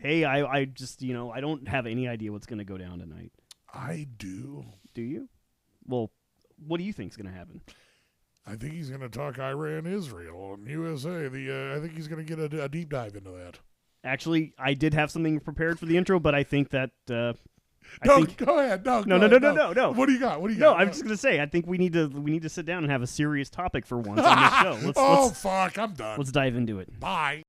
hey, I just, I don't have any idea what's going to go down tonight. I do. Do you? Well, what do you think's going to happen? I think he's going to talk Iran, Israel, and USA. I think he's going to get a deep dive into that. Actually, I did have something prepared for the intro, but I think that... Go ahead. No. What do you got? No, I'm just going to say, I think we need to sit down and have a serious topic for once on this show. Fuck, I'm done. Let's dive into it. Bye.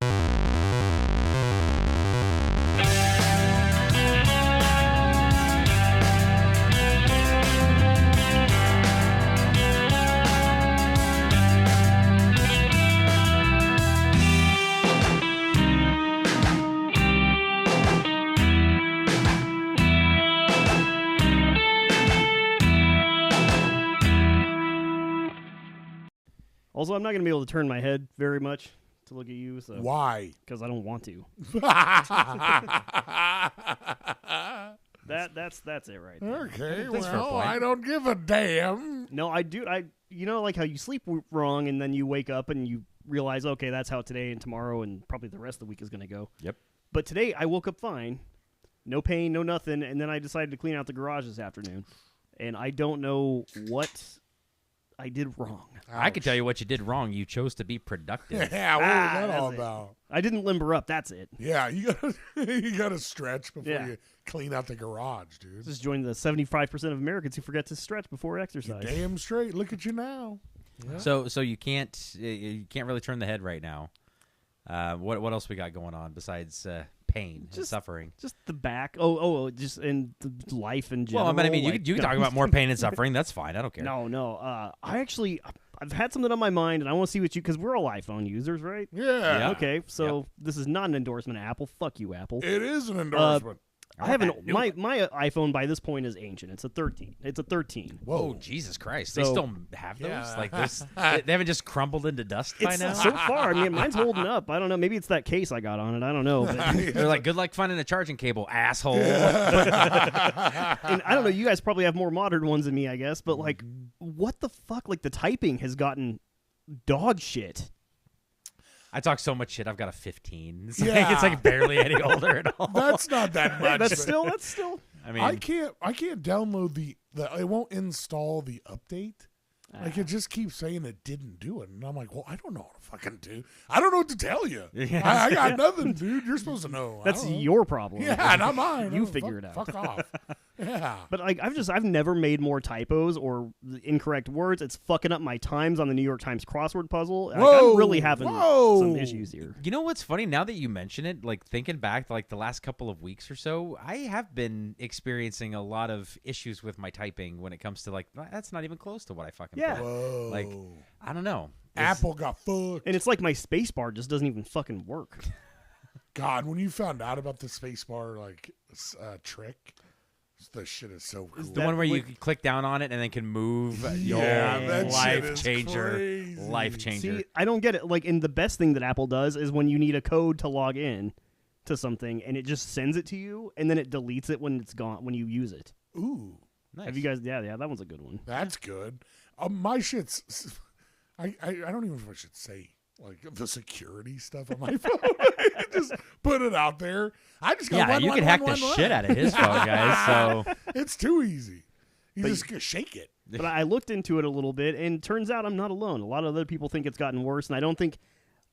Also, I'm not going to be able to turn my head very much to look at you. So Why? Because I don't want to. That's it right there. Okay, well, I don't give a damn. No, I do. Like how you sleep wrong and then you wake up and you realize, okay, that's how today and tomorrow and probably the rest of the week is going to go. Yep. But today I woke up fine. No pain, no nothing. And then I decided to clean out the garage this afternoon. And I don't know what I did wrong. I can tell you what you did wrong. You chose to be productive. Yeah, what was that all about? I didn't limber up. That's it. Yeah, you gotta stretch before you clean out the garage, dude. Just join the 75% of Americans who forget to stretch before exercise. You're damn straight. Look at you now. Yeah. So you can't really turn the head right now. What else we got going on besides pain and suffering? Just the back. Just in the life in general. Well, but I mean, you can talk about more pain and suffering. That's fine. I don't care. No. I've had something on my mind, and I want to see what because we're all iPhone users, right? Yeah. Okay, so this is not an endorsement of Apple. Fuck you, Apple. It is an endorsement. I haven't. My iPhone by this point is ancient. It's a 13. It's a 13. Whoa, oh, Jesus Christ! They still have those? Yeah. Like this? They haven't just crumbled into dust by now? So far, I mean, mine's holding up. I don't know. Maybe it's that case I got on it. I don't know. They're like, good luck finding a charging cable, asshole. And I don't know. You guys probably have more modern ones than me, I guess. But like, what the fuck? Like the typing has gotten dog shit. I talk so much shit. I've got a 15. It's like barely any older at all. That's not that much. That's still. I mean, I can't download the. It won't install the update. Like it just keeps saying it didn't do it, and I'm like, well, I don't know what to fucking do. I don't know what to tell you. I got nothing, dude. You're supposed to know. That's your problem. Yeah, not mine. You figure it out. Fuck off. Yeah. But like I've never made more typos or incorrect words. It's fucking up my times on the New York Times crossword puzzle. Like, I'm really having some issues here. You know what's funny? Now that you mention it, like thinking back, like the last couple of weeks or so, I have been experiencing a lot of issues with my typing when it comes to like that's not even close to what I fucking put. Whoa. Like I don't know. Apple got fucked. And it's like my space bar just doesn't even fucking work. God, when you found out about the space bar trick. This shit is so cool. The one where you click down on it and then can move. That life shit is changer. crazy. Life changer. See, I don't get it. Like, and the best thing that Apple does is when you need a code to log in to something, and it just sends it to you, and then it deletes it when it's gone when you use it. Ooh, nice. Have you guys? Yeah, that one's a good one. That's good. My shit's. I don't even know if I should say. Like the security stuff on my phone. Just put it out there. I just got you can hack the shit out of his phone, guys. So it's too easy. You just shake it. But I looked into it a little bit, and turns out I'm not alone. A lot of other people think it's gotten worse, and I don't think.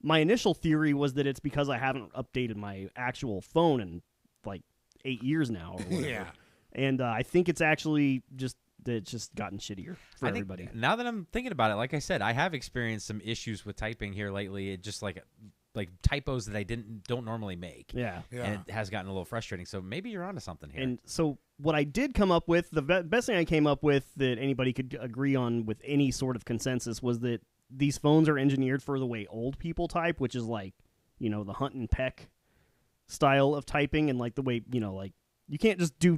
My initial theory was that it's because I haven't updated my actual phone in like 8 years now. Or whatever. Yeah. And I think it's actually just. It's just gotten shittier for everybody. Now that I'm thinking about it, like I said, I have experienced some issues with typing here lately. It just like typos that I don't normally make. Yeah. And it has gotten a little frustrating. So maybe you're onto something here. And so what I did come up with, the best thing I came up with that anybody could agree on with any sort of consensus was that these phones are engineered for the way old people type, which is like, the hunt and peck style of typing, and like the way, like. You can't just do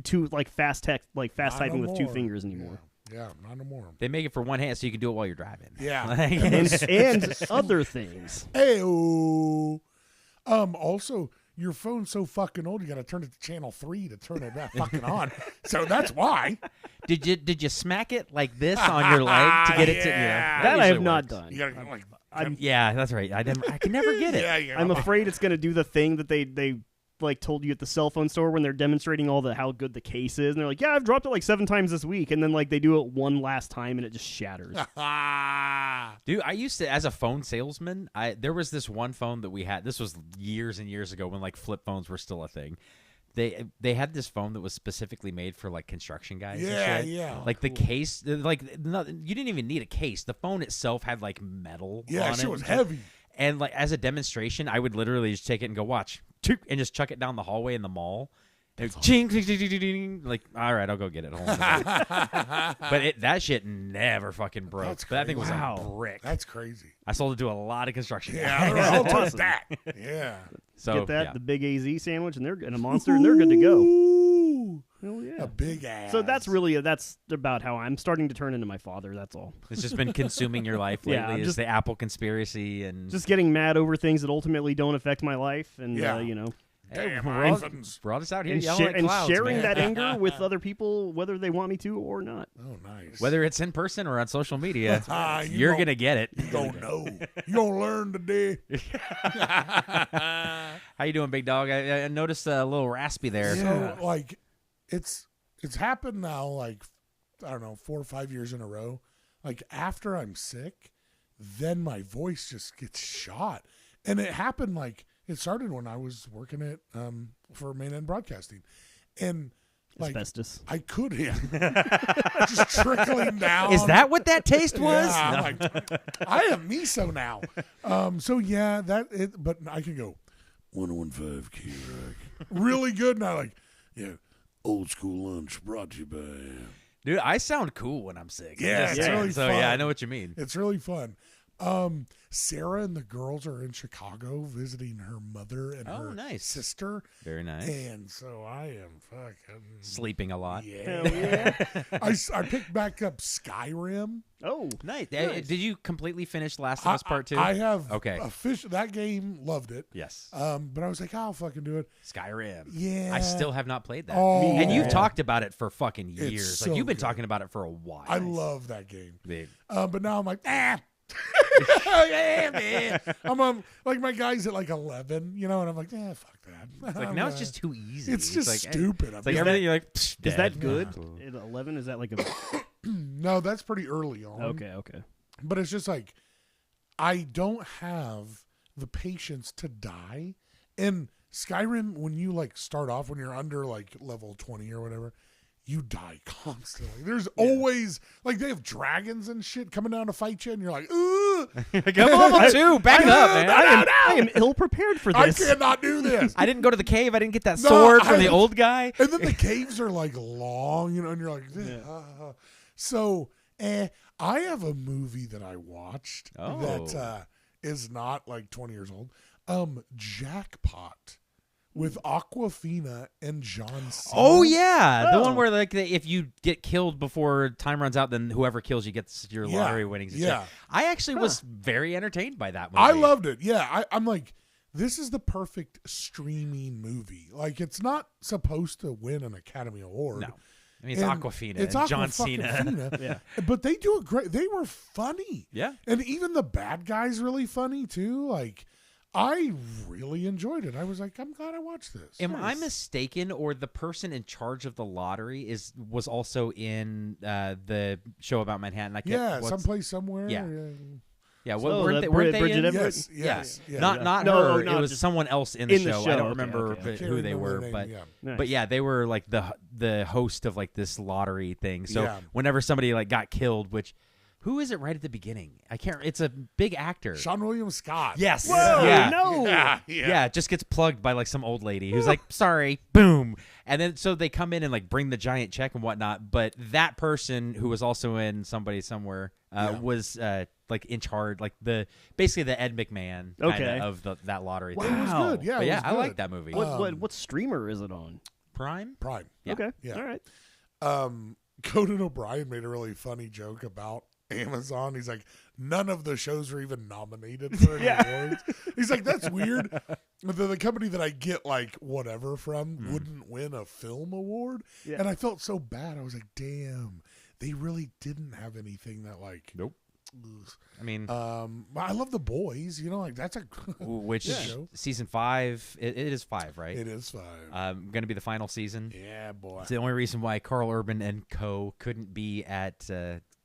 fast typing with two fingers anymore. Yeah, not no more. They make it for one hand so you can do it while you're driving. Yeah. and other things. Hey-o. Also, your phone's so fucking old, you got to turn it to channel 3 to turn it back fucking on. So that's why. Did you smack it like this on your leg to get it to? Yeah, that I have not done. You gotta, yeah, that's right. I can never get it. Yeah, I'm afraid it's going to do the thing that they like told you at the cell phone store when they're demonstrating how good the case is, and they're like, yeah, I've dropped it like 7 times this week, and then like they do it one last time and it just shatters. Dude, I used to, as a phone salesman, there was this one phone that we had. This was years and years ago when like flip phones were still a thing. They had this phone that was specifically made for like construction guys. Yeah, and shit. yeah. Like the case, like you didn't even need a case. The phone itself had like metal. Yeah, on shit it was and shit. heavy. And like as a demonstration, I would literally just take it and go watch, and just chuck it down the hallway in the mall. Ching, ching, ching, ching, ching, ching. Like, all right, I'll go get it. Hold on. But that shit never fucking broke. That's That thing was Wow. a brick. That's crazy. I sold it to a lot of construction guys. Yeah, I'll take Awesome. that. Yeah. So Get that, yeah. the big AZ sandwich, and a monster, and they're good to go. Ooh, Hell yeah. a big ass. So that's about how I'm starting to turn into my father. That's all. It's just been consuming your life lately. Yeah, I'm is just- the Apple conspiracy and Just getting mad over things that ultimately don't affect my life, and Yeah. Hey, Damn, we're all Ivan's. just out here and, yelling at and clouds, sharing man. that anger with other people, whether they want me to or not. Oh, nice. Whether it's in person or on social media, You you're gon- gonna get it. You gonna know. You gonna learn today. How you doing, big dog? I noticed a little raspy there. So like, it's happened now. Like, I don't know, 4 or 5 years in a row. Like after I'm sick, then my voice just gets shot, and it happened like. It started when I was working at for Main End Broadcasting, and like Asbestos. I could just trickling down. Is that what that taste was? Yeah, No. I'm like, I am miso now. So yeah, but I can go 101.5 K-Rock really good, and I like old school lunch brought to you by. Dude, I sound cool when I'm sick. I'm Yeah, just it's saying. really so fun. yeah, I know what you mean. It's really fun. Sarah and the girls are in Chicago visiting her mother and Oh, her nice. sister. Very nice. And so I am fucking Sleeping a lot. Yeah. Hell yeah. I picked back up Skyrim. Oh, Nice. Nice. Did you completely finish Last of Us Part 2? I have. Okay. That game, loved it. Yes. But I was like, I'll fucking do it. Skyrim. Yeah. I still have not played that. Oh. And you've Yeah. talked about it for fucking It's years. so Like you've been good. talking about it for a while. I love that game. Dude. But now I'm like, yeah, man. I'm like my guy's at like 11, and I'm like, fuck that. It's like now it's just too easy. It's just like, stupid. It's like everything you're like, is dead. that good? At 11, is that like a? No, that's pretty early on. Okay. But it's just like I don't have the patience to die. And Skyrim, when you like start off, when you're under like level 20 or whatever, you die constantly. There's always like they have dragons and shit coming down to fight you, and you're like, ooh, Like, I'm level 2. Back it up, man. I am ill prepared for I this. cannot do this. I didn't go to the cave. I didn't get that No, sword from the I- old guy. And then the caves are like long, and you're like, so. I have a movie that I watched that is not like 20 years old. Jackpot with Aquafina and John Cena. Oh yeah, the Oh. one where like if you get killed before time runs out, then whoever kills you gets your Yeah. lottery winnings. And Yeah. shit. I actually was very entertained by that movie. I loved it. Yeah, I'm like, this is the perfect streaming movie. Like, it's not supposed to win an Academy Award. No, I mean it's And Aquafina it's and John Aquafina. Cena. Yeah. But they do a great. They were funny. Yeah. And even the bad guys really funny too. Like, I really enjoyed it. I was like, I'm glad I watched this. Am I mistaken, or the person in charge of the lottery was also in the show about Manhattan? I can't, Yeah, what's- someplace somewhere. Yeah. Yeah, So, weren't the they, Brid- weren't they Bridget in? Everett? Yes. Yeah. Not No, her. no, it was just someone else in the in the show. I show. don't Okay, remember okay. Can't who they remember were, the name, but yeah. Nice. but yeah, they were like the host of like this lottery thing. So Yeah. whenever somebody like got killed, which who is it right at the beginning? I can't. It's a big actor. Sean William Scott. Yes. Whoa, Yeah. no. Yeah, it just gets plugged by like some old lady who's like, sorry, boom. And then so they come in and like bring the giant check and whatnot. But that person who was also in Somebody Somewhere was like in charge, like basically the Ed McMahon kinda of that lottery Well, thing. it was Wow. good. Yeah, But it yeah, was I good. like that movie. What streamer is it on? Prime? Prime. Yeah. Okay. Yeah. All right. Conan O'Brien made a really funny joke about Amazon. He's like, none of the shows were even nominated for any awards. He's like, that's weird. The company that I get like whatever from wouldn't win a film award. Yeah. And I felt so bad. I was like, damn, they really didn't have anything that like Nope. I mean, I love The Boys. You know, like that's a which show. season 5? It is 5, right? It is 5. Going to be the final season. Yeah, boy. It's the only reason why Carl Urban and co. couldn't be at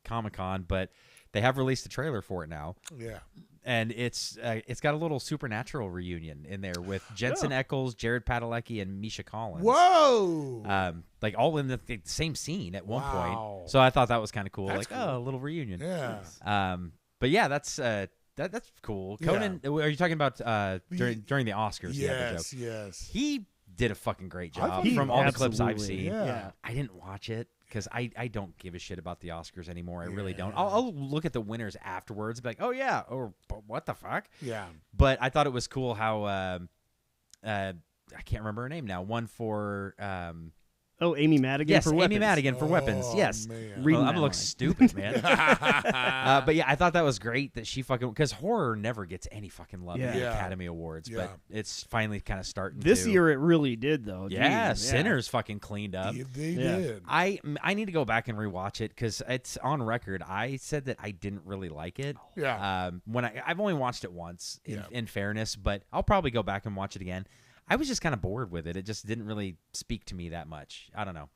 Comic-Con, but they have released a trailer for it now. Yeah. And it's got a little Supernatural reunion in there with Jensen Ackles, Jared Padalecki, and Misha Collins. Whoa! Like all in the same scene at one Wow. point. So I thought that was kind of cool. That's like, cool. oh, a little reunion. Yeah. But yeah, that's that's cool. Conan, are you talking about during the Oscars? Yes, the yes. He did a fucking great job He from all the clips I've absolutely, seen. Yeah. I didn't watch it because I don't give a shit about the Oscars anymore. I really don't. I'll look at the winners afterwards and be like, oh yeah, or what the fuck? Yeah. But I thought it was cool how I can't remember her name now. One for Amy Madigan yes, for Amy Weapons. Madigan for Weapons. Oh, Yes, man. Reading I'm that look line. stupid, man. But yeah, I thought that was great that she fucking because horror never gets any fucking love in the Yeah. Academy Awards, Yeah. but it's finally kind of starting. This to. year it really did, though. Yeah, Jeez, Sinners fucking cleaned up. They Yeah. did. I need to go back and rewatch it because it's on record. I said that I didn't really like it. Yeah. When I've only watched it once, Yeah. in fairness, but I'll probably go back and watch it again. I was just kind of bored with it. It just didn't really speak to me that much. I don't know.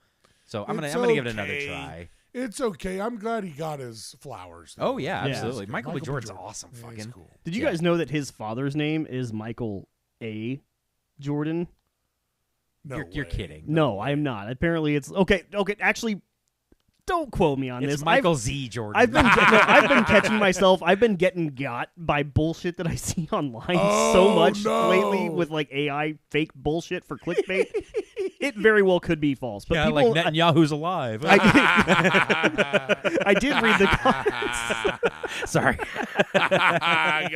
So I'm It's gonna give it another okay. try. It's okay. I'm glad he got his flowers. Oh yeah, Yeah. absolutely. It's Michael B. Michael B. Jordan's Jordan. awesome. Yeah, Fucking. he's cool. Did you Yeah. guys know that his father's name is Michael A. Jordan? No You're way. kidding. No, I am not. Apparently, it's okay. Okay, actually, don't quote me on It's this. Michael Z. Jordan. I've been catching myself. I've been getting got by bullshit that I see online so Oh, much no. lately with like AI fake bullshit for clickbait. It very well could be false, but yeah, people, like Netanyahu's alive. I did read the comments. Sorry. I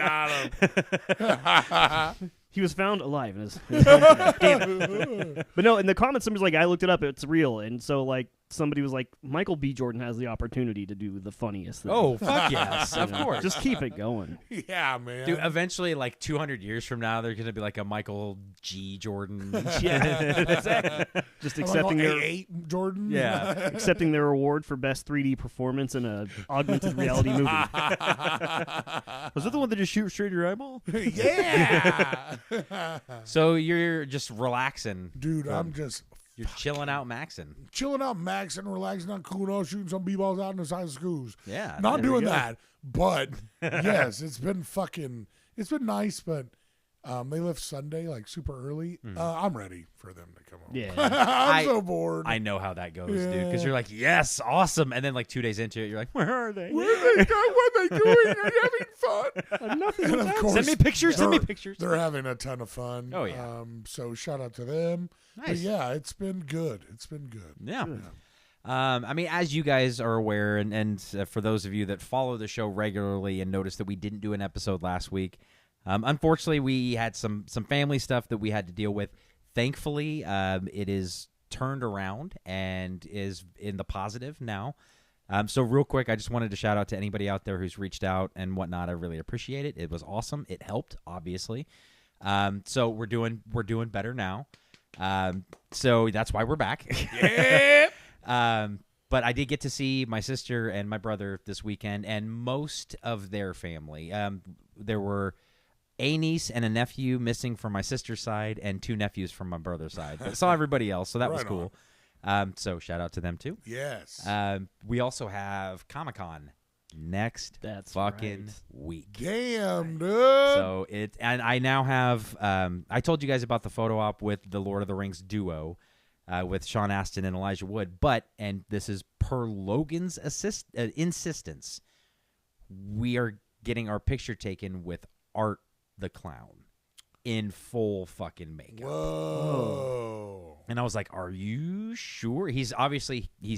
got him. He was found alive in his home. Damn it. But no, in the comments, somebody's like, I looked it up, it's real. And so, like, somebody was like, Michael B. Jordan has the opportunity to do the funniest thing. Oh fuck yes, of You know, course. Just keep it going. Yeah, man. Dude, eventually, like 200 years from now, there's gonna be like a Michael G. Jordan. Just I'm accepting like, their A8 Jordan. Yeah. accepting their award for best 3D performance in a augmented reality movie. Was that the one that just shoots straight your eyeball? Yeah. So you're just relaxing, Dude, I'm just you're chilling out, maxing. chilling out, maxing, relaxing on Kuno, shooting some b-balls out in the side of schools. Yeah, Not there we doing go. that, but yes, it's been nice, but they left Sunday like super early. I'm ready for them to come home. Yeah. I'm so bored. I know how that goes, dude. Yeah. Because you're like, yes, awesome, and then like 2 days into it, you're like, where are they? Where are they going? What are they doing? Are they having fun? Nothing. And of course, Send me pictures. Send me they're- pictures. They're having a ton of fun. Oh, yeah. So shout out to them. But Nice. yeah, it's been good. It's been good. Yeah. I mean, as you guys are aware, and for those of you that follow the show regularly and noticed that we didn't do an episode last week, unfortunately, we had some family stuff that we had to deal with. Thankfully, it is turned around and is in the positive now. So real quick, I just wanted to shout out to anybody out there who's reached out and whatnot. I really appreciate it. It was awesome. It helped, obviously. So we're doing better now. So that's why we're back. Yeah. But I did get to see my sister and my brother this weekend and most of their family. There were a niece and a nephew missing from my sister's side and 2 nephews from my brother's side. But saw everybody else, so that was Right cool. So shout out to them too. Yes. We also have Comic-Con next That's fucking right. week. Damn, dude. So and I now have I told you guys about the photo op with the Lord of the Rings duo with Sean Astin and Elijah Wood, and this is per Logan's insistence, we are getting our picture taken with Art the Clown in full fucking makeup. Whoa. And I was like, are you sure? He's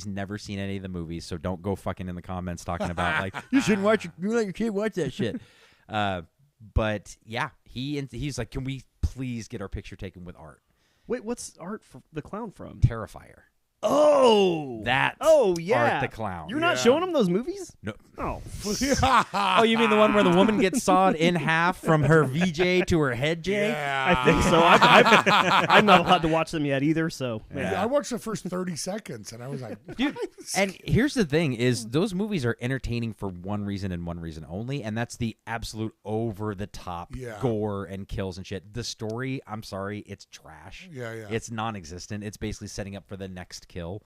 never seen any of the movies, so don't go fucking in the comments talking about like you shouldn't let your kid watch that shit. But yeah, he's like, can we please get our picture taken with Art? Wait, what's Art for the Clown from? Terrifier. Oh, That's yeah, Art the Clown. You're not Yeah. showing him those movies? No, Oh. Oh, you mean the one where the woman gets sawed in half from her VJ to her head, Jay? Yeah. I think so. I'm not allowed to watch them yet either, so. Yeah, I watched the first 30 seconds, and I was like, Dude, and here's the thing is those movies are entertaining for one reason and one reason only, and that's the absolute over-the-top gore and kills and shit. The story, I'm sorry, it's trash. Yeah. It's non-existent. It's basically setting up for the next kill.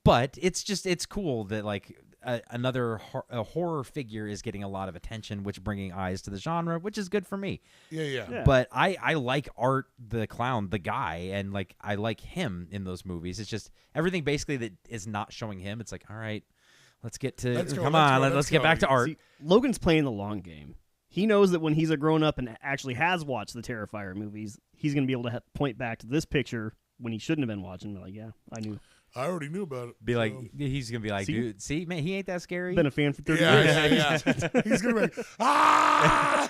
But it's cool that, like, another a horror figure is getting a lot of attention, which bringing eyes to the genre, which is good for me. Yeah. But I like Art the Clown, the guy, and like I like him in those movies. It's just everything basically that is not showing him. It's like, all right, let's get to let's get back to Art. See, Logan's playing the long game. He knows that when he's a grown up and actually has watched the Terrifier movies, he's going to be able to point back to this picture when he shouldn't have been watching. Like, yeah, I knew. I already knew about it. Be like, he's gonna be like, See? Dude, see, man, he ain't that scary. Been a fan for 30 years. Yeah. He's gonna be like, ah!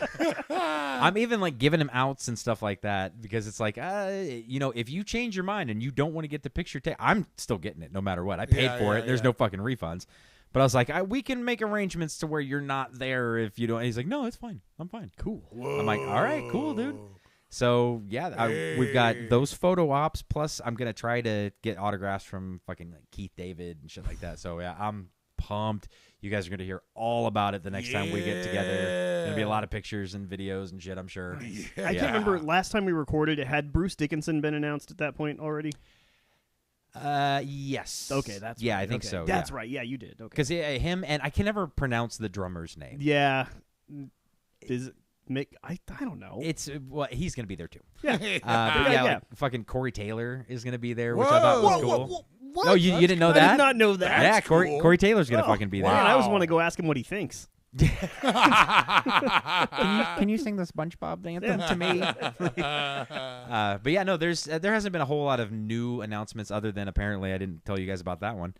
I'm even like giving him outs and stuff like that because it's like, if you change your mind and you don't want to get the picture taken, I'm still getting it no matter what. I paid for it. There's no fucking refunds. But I was like, we can make arrangements to where you're not there if you don't. And he's like, no, it's fine. I'm fine. Cool. Whoa. I'm like, all right, cool, dude. So, yeah, we've got those photo ops, plus I'm going to try to get autographs from fucking like Keith David and shit like that. So, yeah, I'm pumped. You guys are going to hear all about it the next time we get together. There's going to be a lot of pictures and videos and shit, I'm sure. I can't remember, last time we recorded, had Bruce Dickinson been announced at that point already? Yes. Okay, that's yeah, right. I think so. That's right. Yeah, you did. Okay. Because him, and I can never pronounce the drummer's name. Yeah. Is it Mick? I don't know. It's he's gonna be there too. Yeah. Like, fucking Corey Taylor is gonna be there, which I thought was cool. What? Oh, you didn't know that? I did not know that. Yeah, cool. Corey Taylor's gonna fucking be there. Man, I always want to go ask him what he thinks. Can you sing the SpongeBob anthem to me? But yeah, no, there hasn't been a whole lot of new announcements other than apparently I didn't tell you guys about that one.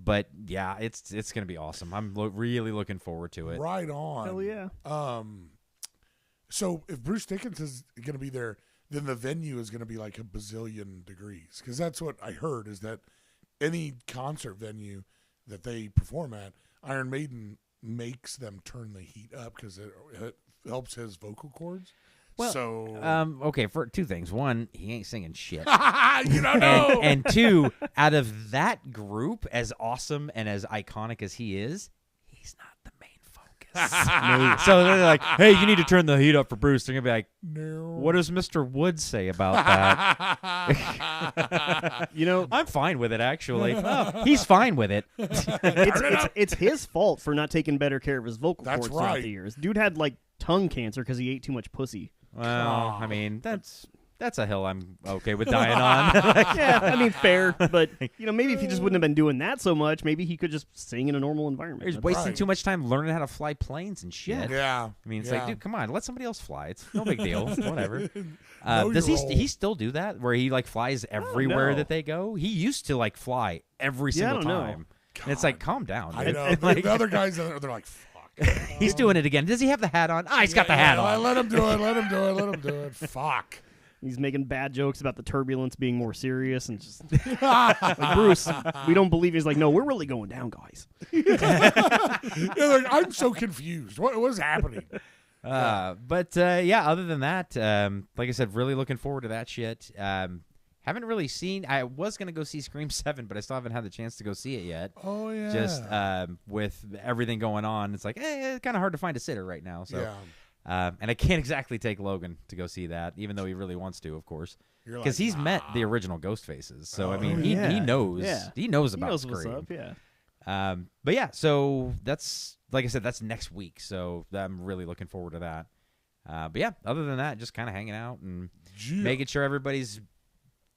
But yeah, it's gonna be awesome. I'm really looking forward to it. Right on. Hell yeah. So if Bruce Dickinson is going to be there, then the venue is going to be like a bazillion degrees. Because that's what I heard is that any concert venue that they perform at, Iron Maiden makes them turn the heat up because it helps his vocal cords. Well, so okay, for two things. One, he ain't singing shit. You don't know. And two, out of that group, as awesome and as iconic as he is, he's not the main focus. So they're like, hey, you need to turn the heat up for Bruce. They're going to be like, no. What does Mr. Woods say about that? I'm fine with it, actually. Oh, he's fine with it. It's his fault for not taking better care of his vocal cords throughout right. the years. Dude had like tongue cancer because he ate too much pussy. Well, I mean, that's a hill I'm okay with dying on. Yeah, I mean, fair. But, maybe if he just wouldn't have been doing that so much, maybe he could just sing in a normal environment. He's wasting too much time learning how to fly planes and shit. Yeah. I mean, it's like, dude, come on, let somebody else fly. It's no big deal. Whatever. Know Does your he role. still do that where he like flies everywhere that they go? He used to like fly every single I don't know. time. And it's like, calm down. I know. Like, the other guys, they're like, fuck. he's doing it again. Does he have the hat on? He's got the hat on. Let him do it. Fuck. He's making bad jokes about the turbulence being more serious and just like, Bruce, we don't believe. He's like, no, we're really going down, guys. Like, I'm so confused. What was happening? But other than that, like I said, really looking forward to that shit. Haven't really seen. I was gonna go see Scream 7, but I still haven't had the chance to go see it yet. Oh yeah. Just with everything going on, it's like it's kind of hard to find a sitter right now. So. Yeah. And I can't exactly take Logan to go see that, even though he really wants to, of course, because he's met the original Ghostfaces. So I mean, he knows. Yeah. He knows about Scream. What's up, yeah. But yeah, so that's like I said, that's next week. So I'm really looking forward to that. But yeah, other than that, just kind of hanging out and making sure everybody's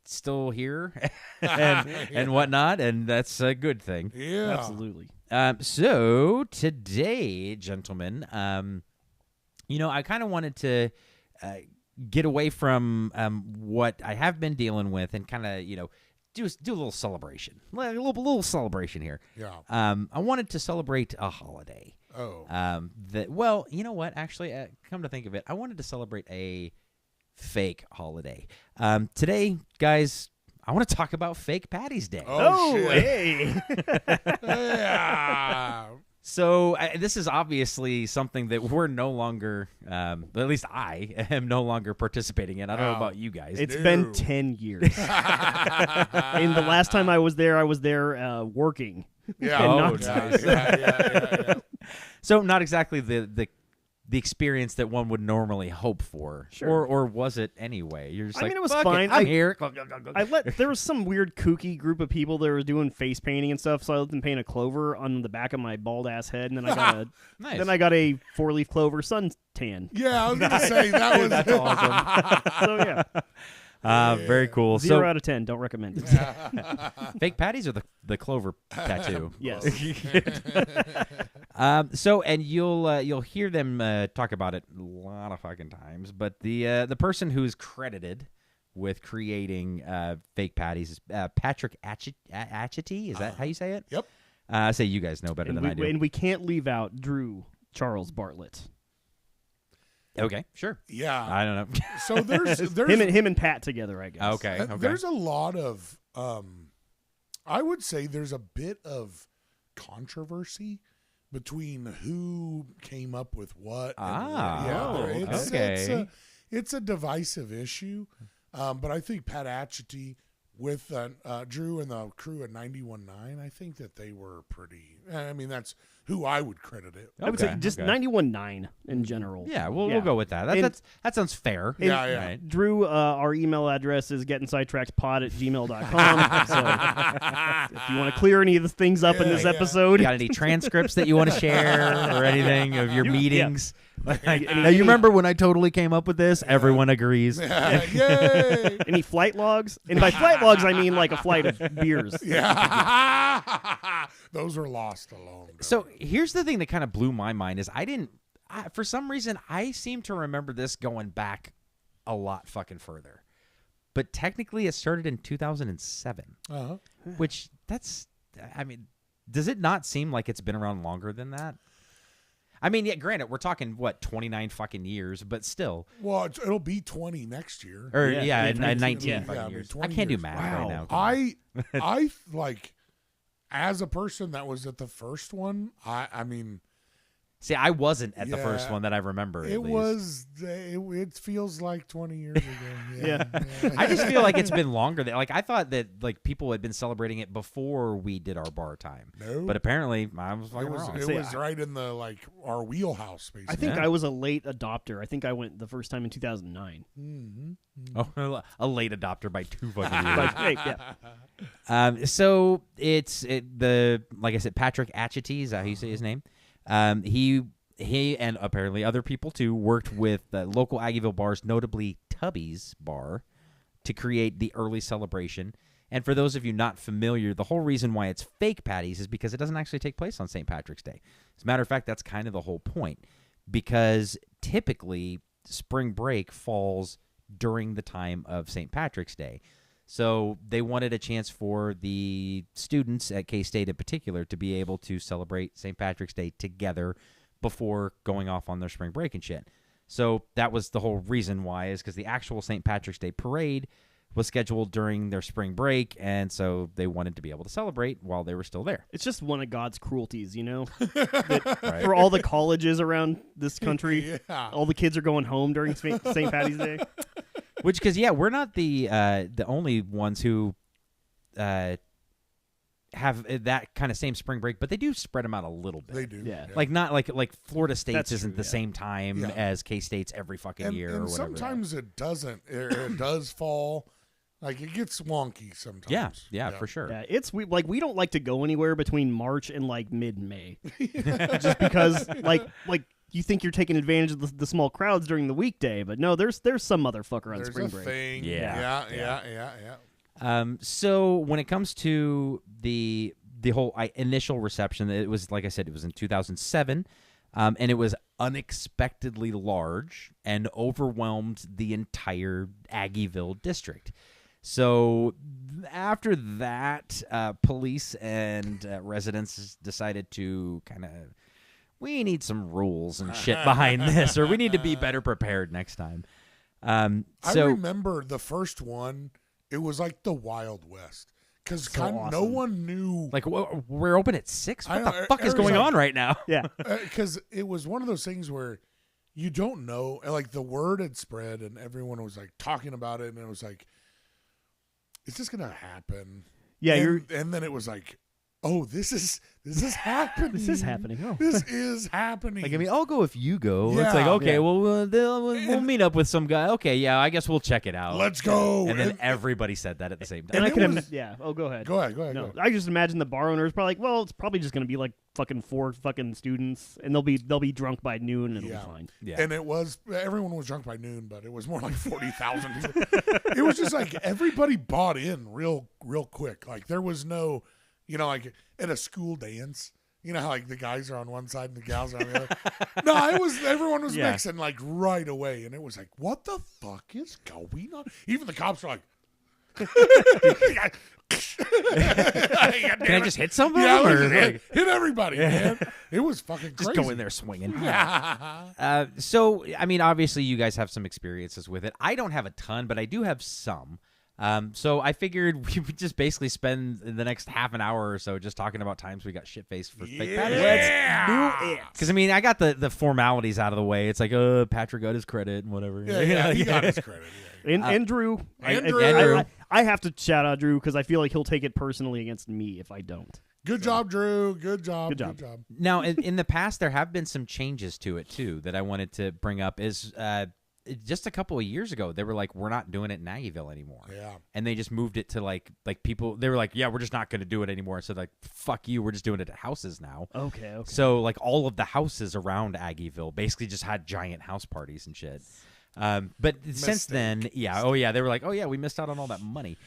still here and whatnot, and that's a good thing. Yeah, absolutely. So today, gentlemen, I kind of wanted to get away from what I have been dealing with and kind of, do a little celebration, a little celebration here. Yeah. I wanted to celebrate a holiday. Oh. Well, you know what? Actually, come to think of it, I wanted to celebrate a fake holiday. Today, guys, I want to talk about Fake Patty's Day. Oh, shit. Hey. Yeah. So this is obviously something that we're no longer, at least I am no longer participating in. I don't know about you guys. It's been 10 years. And the last time I was there working. Yeah. And Oh, not- nice. Yeah. So not exactly the experience that one would normally hope for. Sure. Or was it anyway? You're just I like, mean, it was "Fuck fine. I'm here. There was some weird kooky group of people that were doing face painting and stuff, so I let them paint a clover on the back of my bald ass head, and then I got a 4-leaf clover suntan. Yeah, I was gonna say that was That's awesome. So yeah, Very cool. 0 out of 10. Don't recommend it. Fake patties or the clover tattoo? Yes. So and you'll hear them talk about it a lot of fucking times, but the person who's credited with creating fake patties is Patrick Atchity. Is that how you say it? Yep. I say you guys know better than I do. And we can't leave out Drew Charles Bartlett. Okay, sure. Yeah. I don't know. So there's Him and Pat together, I guess. Okay. There's a lot of I would say there's a bit of controversy between who came up with what. It's a divisive issue. But I think Pat Atchity with Drew and the crew at 91.9, I think that they were pretty. I mean, that's who I would credit it. I would say just 91.9 in general. Yeah, we'll go with that. That sounds fair. Yeah. Right. Drew, our email address is gettinsidetrackedpod@gmail.com. So if you want to clear any of the things up in this episode. Got any transcripts that you want to share or anything of your meetings? Now, you remember when I totally came up with this? Everyone agrees. Yay! Any flight logs? And by flight logs, I mean like a flight of beers. Yeah. Those were lost alone. So here's the thing that kind of blew my mind is for some reason, I seem to remember this going back a lot fucking further. But technically it started in 2007, which does it not seem like it's been around longer than that? I mean, yeah, granted, we're talking, 29 fucking years, but still. Well, it'll be 20 next year. Or, 19 19 fucking Yeah, years. 20 I can't do years. math Wow. right now. I like, as a person that was at the first one, I mean, See, I wasn't at the Yeah. first one that I remember. it feels like 20 years ago. Yeah. I just feel like it's been longer. Like I thought that people had been celebrating it before we did our bar time. No. But apparently I was fucking wrong. It was right in the our wheelhouse, basically. I think Yeah. I was a late adopter. I think I went the first time in 2009. Oh, a late adopter by 2 fucking years. But, hey, yeah. So like I said, Patrick Atchity, is that how you say his name? He and apparently other people too worked with local Aggieville bars, notably Tubby's Bar, to create the early celebration. And for those of you not familiar, the whole reason why it's fake patties is because it doesn't actually take place on St. Patrick's Day. As a matter of fact, that's kind of the whole point, because typically spring break falls during the time of St. Patrick's Day. So they wanted a chance for the students at K-State in particular to be able to celebrate St. Patrick's Day together before going off on their spring break and shit. So that was the whole reason why, is because the actual St. Patrick's Day parade was scheduled during their spring break, and so they wanted to be able to celebrate while they were still there. It's just one of God's cruelties, you know? For all the colleges around this country, all the kids are going home during St. Patty's Day. Which, because we're not the only ones who have that kind of same spring break, but they do spread them out a little bit. They do. Yeah. Like not like Florida State's That's isn't true, the yeah. same time Yeah. as K-State's every fucking year or and whatever. sometimes it doesn't. It does fall. Like, it gets wonky sometimes. Yeah, for sure. Yeah, we don't like to go anywhere between March and like mid-May, just because like you think you're taking advantage of the small crowds during the weekday, but no, there's some motherfucker on There's spring a break. thing. Yeah. Yeah. So when it comes to the whole initial reception, it was, like I said, it was in 2007, and it was unexpectedly large and overwhelmed the entire Aggieville district. So after that, police and residents decided to kind of, we need some rules and shit behind this, or we need to be better prepared next time. I remember the first one. it was like the Wild West. Because So no awesome. one knew. Like, we're open at 6? What I the know, fuck is going on right now? Yeah. Because it was one of those things where you don't know. Like, the word had spread, and everyone was, like, talking about it, and it was like, is this going to happen? Yeah, and then it was like, oh, this is happening. This is happening. Oh. This is happening. Like, I mean, I'll go if you go. Yeah. It's like, okay, Yeah. well, we'll meet up with some guy. Okay, yeah, I guess we'll check it out. Let's go. And then everybody said that at the same time. And I it could was- yeah. Oh, go ahead. Go ahead. No, I just imagine the bar owners probably like, well, it's probably just going to be like fucking 4 fucking students, and they'll be drunk by noon, and it'll be fine. Yeah. And it was, everyone was drunk by noon, but it was more like 40,000 people. It was just like everybody bought in real quick. Like, there was no, like at a school dance, how like the guys are on one side and the gals are on the other. No, everyone was Yeah. mixing like right away. And it was like, what the fuck is going on? Even the cops were like, Can I just hit somebody? yeah, or, hit everybody, man. It was fucking just crazy. go in there swinging. So, I mean, obviously, you guys have some experiences with it. I don't have a ton, but I do have some. So I figured we would just basically spend the next half an hour or so just talking about times we got shit-faced for fake patties. Let's do it. Because, I mean, I got the formalities out of the way. It's like, Patrick got his credit and whatever. Yeah, he got his credit. Yeah. And Drew. Andrew. I have to shout out Drew because I feel like he'll take it personally against me if I don't. Good job, Drew. Good job. Good job. Now, in the past, there have been some changes to it, too, that I wanted to bring up. Is just a couple of years ago, they were like, we're not doing it in Aggieville anymore. Yeah. And they just moved it to, like people, they were like, yeah, we're just not going to do it anymore. So, like, fuck you, we're just doing it at houses now. Okay. So, like, all of the houses around Aggieville basically just had giant house parties and shit. But since then, they were like, oh, yeah, we missed out on all that money.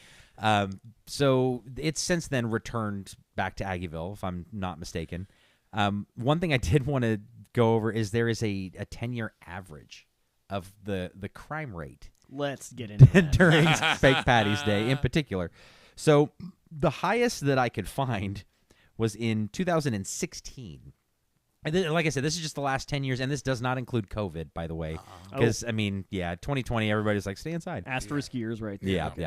So it's since then returned back to Aggieville, if I'm not mistaken. One thing I did want to go over is there is a 10-year average of the crime rate Let's get into that. during Fake Patties Day in particular. So the highest that I could find was in 2016. And then, like I said, this is just the last 10 years, and this does not include COVID, by the way. Because, I mean, 2020, everybody's like, stay inside. Asterisk years right there. Yeah, Okay,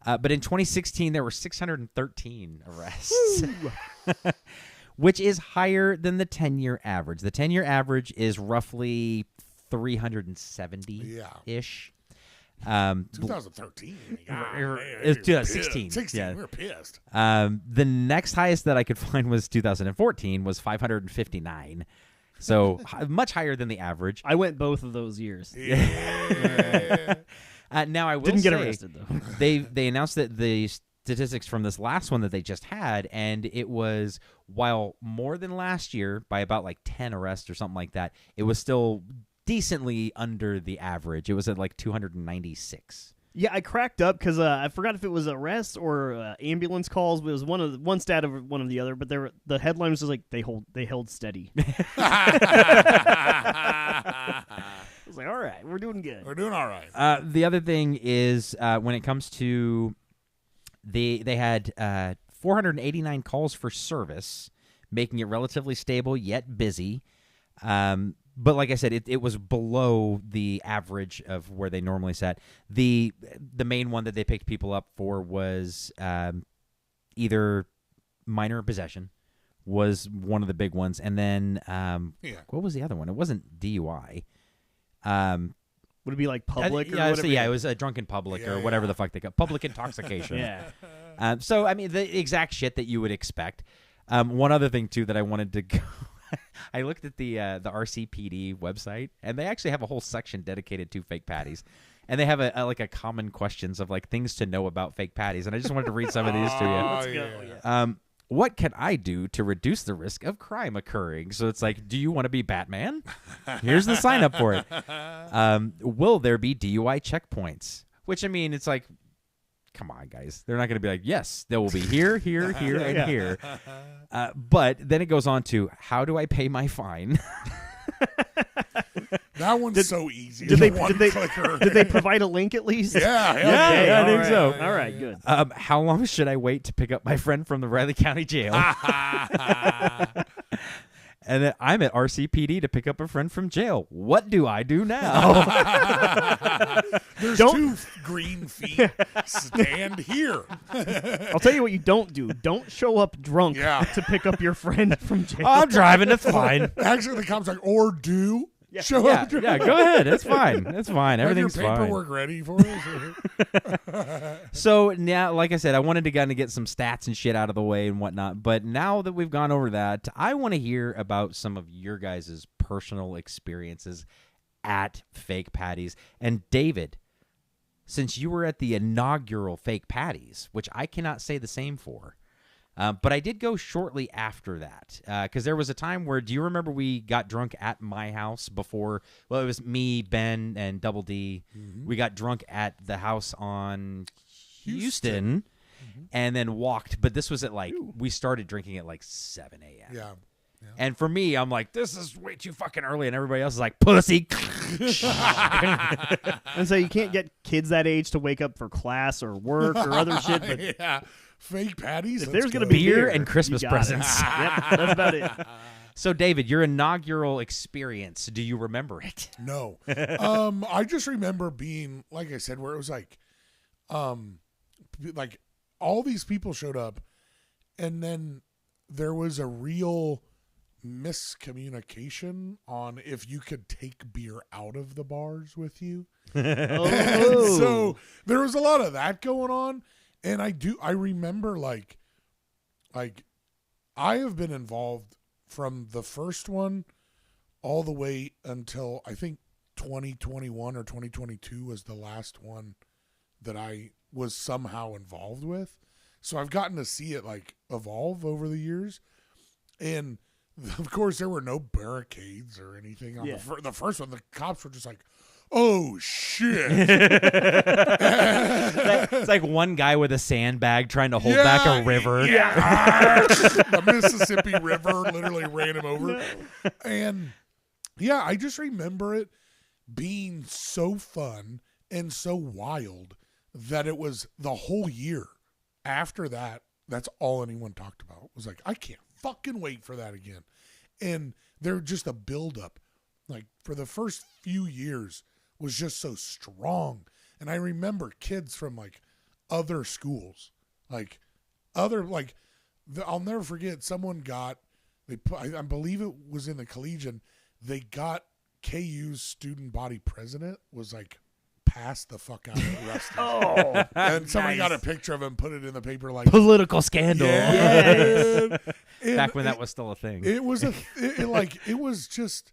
yeah. But in 2016, there were 613 arrests, which is higher than the 10-year average. The 10-year average is roughly 370-ish. 2013. It's 2016. 16. Yeah. We were pissed. The next highest that I could find was 2014, was 559. So much higher than the average. I went both of those years. Yeah. Now I will Didn't get say, arrested though. they announced that the statistics from this last one that they just had, and it was, while more than last year by about like 10 arrests or something like that, it was still decently under the average. It was at like 296. Yeah, I cracked up because I forgot if it was arrests or ambulance calls. But it was one stat of one of the other. But the headline was just like they held steady. I was like, all right, we're doing good. We're doing all right. The other thing is when it comes to they had 489 calls for service, making it relatively stable yet busy. But like I said, it was below the average of where they normally sat. The main one that they picked people up for was either minor possession was one of the big ones, and then what was the other one? It wasn't DUI. Would it be like public or whatever? It was a drunken public or whatever the fuck they call public intoxication. Yeah. So I mean, the exact shit that you would expect. One other thing too that I wanted to go. I looked at the RCPD website, and they actually have a whole section dedicated to fake patties, and they have a common questions of like things to know about fake patties, and I just wanted to read some of these to you. Let's go. Yeah. What can I do to reduce the risk of crime occurring? So it's like, do you want to be Batman? Here's the sign up for it. Will there be DUI checkpoints? Which, I mean, it's like, come on, guys. They're not going to be like, yes, there will be here, here, here, and here. But then it goes on to, how do I pay my fine? That one's so easy. Did they clicker. did they provide a link at least? Yeah, Okay, I all think right. so. All right, good. How long should I wait to pick up my friend from the Riley County Jail? And then I'm at RCPD to pick up a friend from jail. What do I do now? There's 2 green feet. Stand here. I'll tell you what you don't do. Don't show up drunk to pick up your friend from jail. I'm driving. It's fine. Actually, the cop's like, or do. Yeah. Show Yeah, up drunk. yeah, go ahead. It's fine. It's fine. Have Everything's your fine. paperwork ready for us? So now, like I said, I wanted to kind of get some stats and shit out of the way and whatnot. But now that we've gone over that, I want to hear about some of your guys' personal experiences at Fake Patties. And David, since you were at the inaugural Fake Patties, which I cannot say the same for, but I did go shortly after that because there was a time where, do you remember we got drunk at my house before? Well, it was me, Ben, and Double D. Mm-hmm. We got drunk at the house on Houston and then walked. But this was at we started drinking at 7 a.m. Yeah. And for me, I'm like, this is way too fucking early. And everybody else is like, pussy. And so you can't get kids that age to wake up for class or work or other shit. But yeah. Fake Patties. if there's going to be beer and Christmas presents. Yep, that's about it. So, David, your inaugural experience, do you remember it? No. I just remember being, like I said, where it was like all these people showed up, and then there was a real miscommunication on if you could take beer out of the bars with you. Oh. So there was a lot of that going on. And I remember like I have been involved from the first one all the way until I think 2021 or 2022 was the last one that I was somehow involved with. So I've gotten to see it evolve over the years. And of course there were no barricades or anything on the first one. The cops were just like, oh, shit. It's like one guy with a sandbag trying to hold back a river. Yeah. The Mississippi River literally ran him over. No. And, yeah, I just remember it being so fun and so wild that it was the whole year. After that, that's all anyone talked about. It was like, I can't fucking wait for that again. And they're just a buildup. For the first few years, was just so strong. And I remember kids from other schools, I'll never forget someone I believe it was in the Collegian, they got KU's student body president was passed the fuck out arrested. Oh, and somebody got a picture of him, put it in the paper political scandal. Yeah. Back when that was still a thing. It was it was just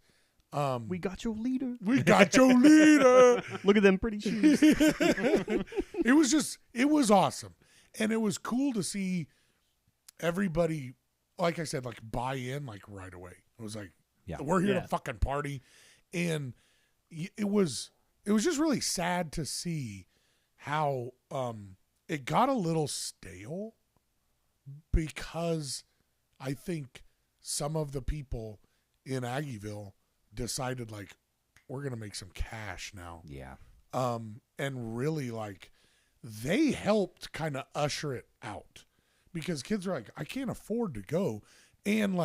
we got your leader. We got your leader. Look at them pretty shoes. It was awesome. And it was cool to see everybody, like I said, buy in right away. It was we're here to fucking party. And it was just really sad to see how it got a little stale because I think some of the people in Aggieville decided we're gonna make some cash now. Yeah. And really they helped kind of usher it out because kids are I can't afford to go, and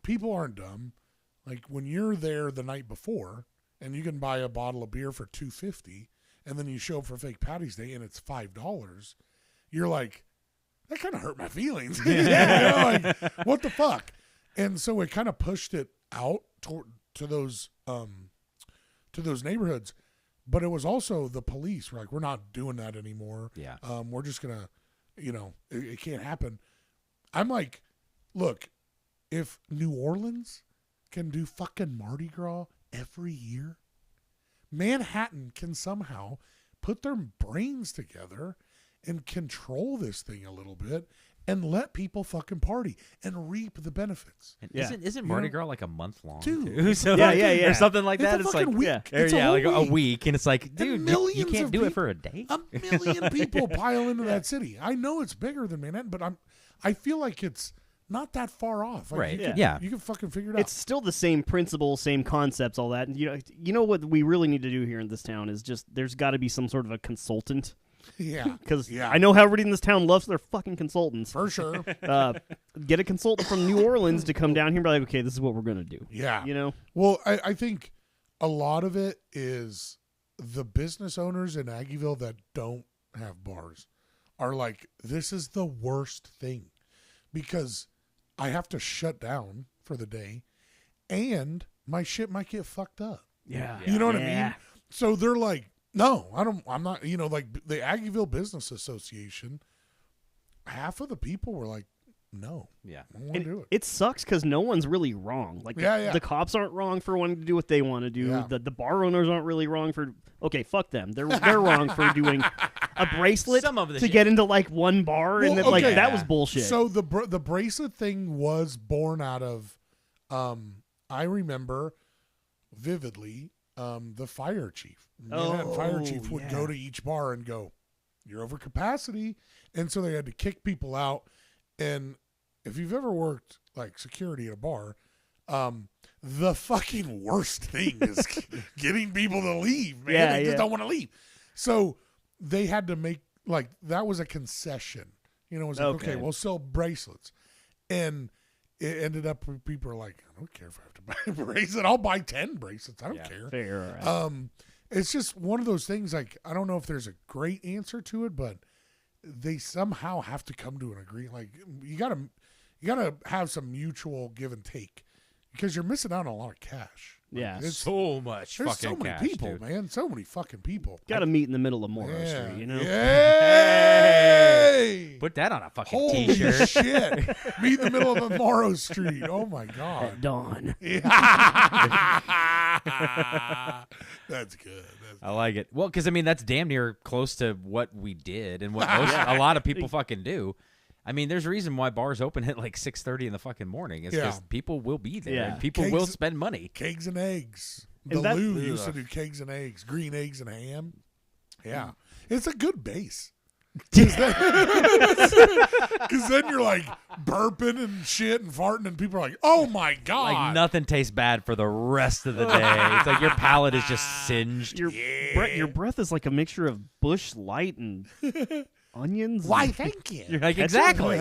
people aren't dumb. When you're there the night before and you can buy a bottle of beer for $2.50 and then you show up for Fake Patties Day and it's $5, you're that kind of hurt my feelings. What the fuck? And so it kind of pushed it out to those neighborhoods, but it was also the police were we're not doing that anymore. Yeah. We're just gonna, it can't happen. I'm look, if New Orleans can do fucking Mardi Gras every year, Manhattan can somehow put their brains together and control this thing a little bit and let people fucking party and reap the benefits. And isn't Mardi Gras a month long? Dude. So yeah. Or something like that. It's It's week. It's a week. And it's dude, you can't do it for a day? A million people pile into that city. I know it's bigger than Manhattan, but I feel like it's not that far off. Right. You can fucking figure it out. It's still the same principle, same concepts, all that. And you know what we really need to do here in this town is just there's got to be some sort of a consultant Yeah. Because I know how everybody in this town loves their fucking consultants. For sure. Get a consultant from New Orleans to come down here and be like, okay, this is what we're going to do. Yeah. You know? Well, I think a lot of it is the business owners in Aggieville that don't have bars are like, this is the worst thing because I have to shut down for the day and my shit might get fucked up. Yeah. You know what I mean? So they're like, no, I'm not, like the Aggieville Business Association, half of the people were like, no. Yeah. I don't want to do it. It sucks because no one's really wrong. Like, the cops aren't wrong for wanting to do what they want to do. Yeah. The bar owners aren't really wrong for, okay, fuck them. They're wrong for doing a bracelet to get into, like, one bar. Well, and then, okay. like, that was bullshit. So the bracelet thing was born out of, I remember vividly, the fire chief. Fire chief would go to each bar and go, you're over capacity. And so they had to kick people out. And if you've ever worked like security at a bar, the fucking worst thing is getting people to leave, man. They just don't want to leave. So they had to make, like, that was a concession. It was like, okay, we'll sell bracelets. And it ended up where people are like, I don't care if I have to buy a bracelet. I'll buy 10 bracelets. I don't care. Fair. Right. It's just one of those things, like, I don't know if there's a great answer to it, but they somehow have to come to an agreement. Like, you gotta have some mutual give and take because you're missing out on a lot of cash. Yeah. It's so much There's fucking so many cash, people, dude. man. So many fucking people. Got to meet in the middle of Morrow Street, you know? Yay! Put that on a fucking Holy t-shirt. shit. Meet in the middle of Morrow Street. Oh, my God. At dawn. That's good. I like it. Well, because, I mean, that's damn near close to what we did and what a lot of people fucking do. I mean, there's a reason why bars open at like 6:30 in the fucking morning. It's because people will be there and people will spend money. Kegs and eggs. And The Lou used to do kegs and eggs, green eggs and ham. Yeah. It's a good base. Because then you're like burping and shit and farting and people are like, oh my God. Like nothing tastes bad for the rest of the day. It's like your palate is just singed. Your breath is like a mixture of Bush Light and onions. Why, thank you. You're like, exactly.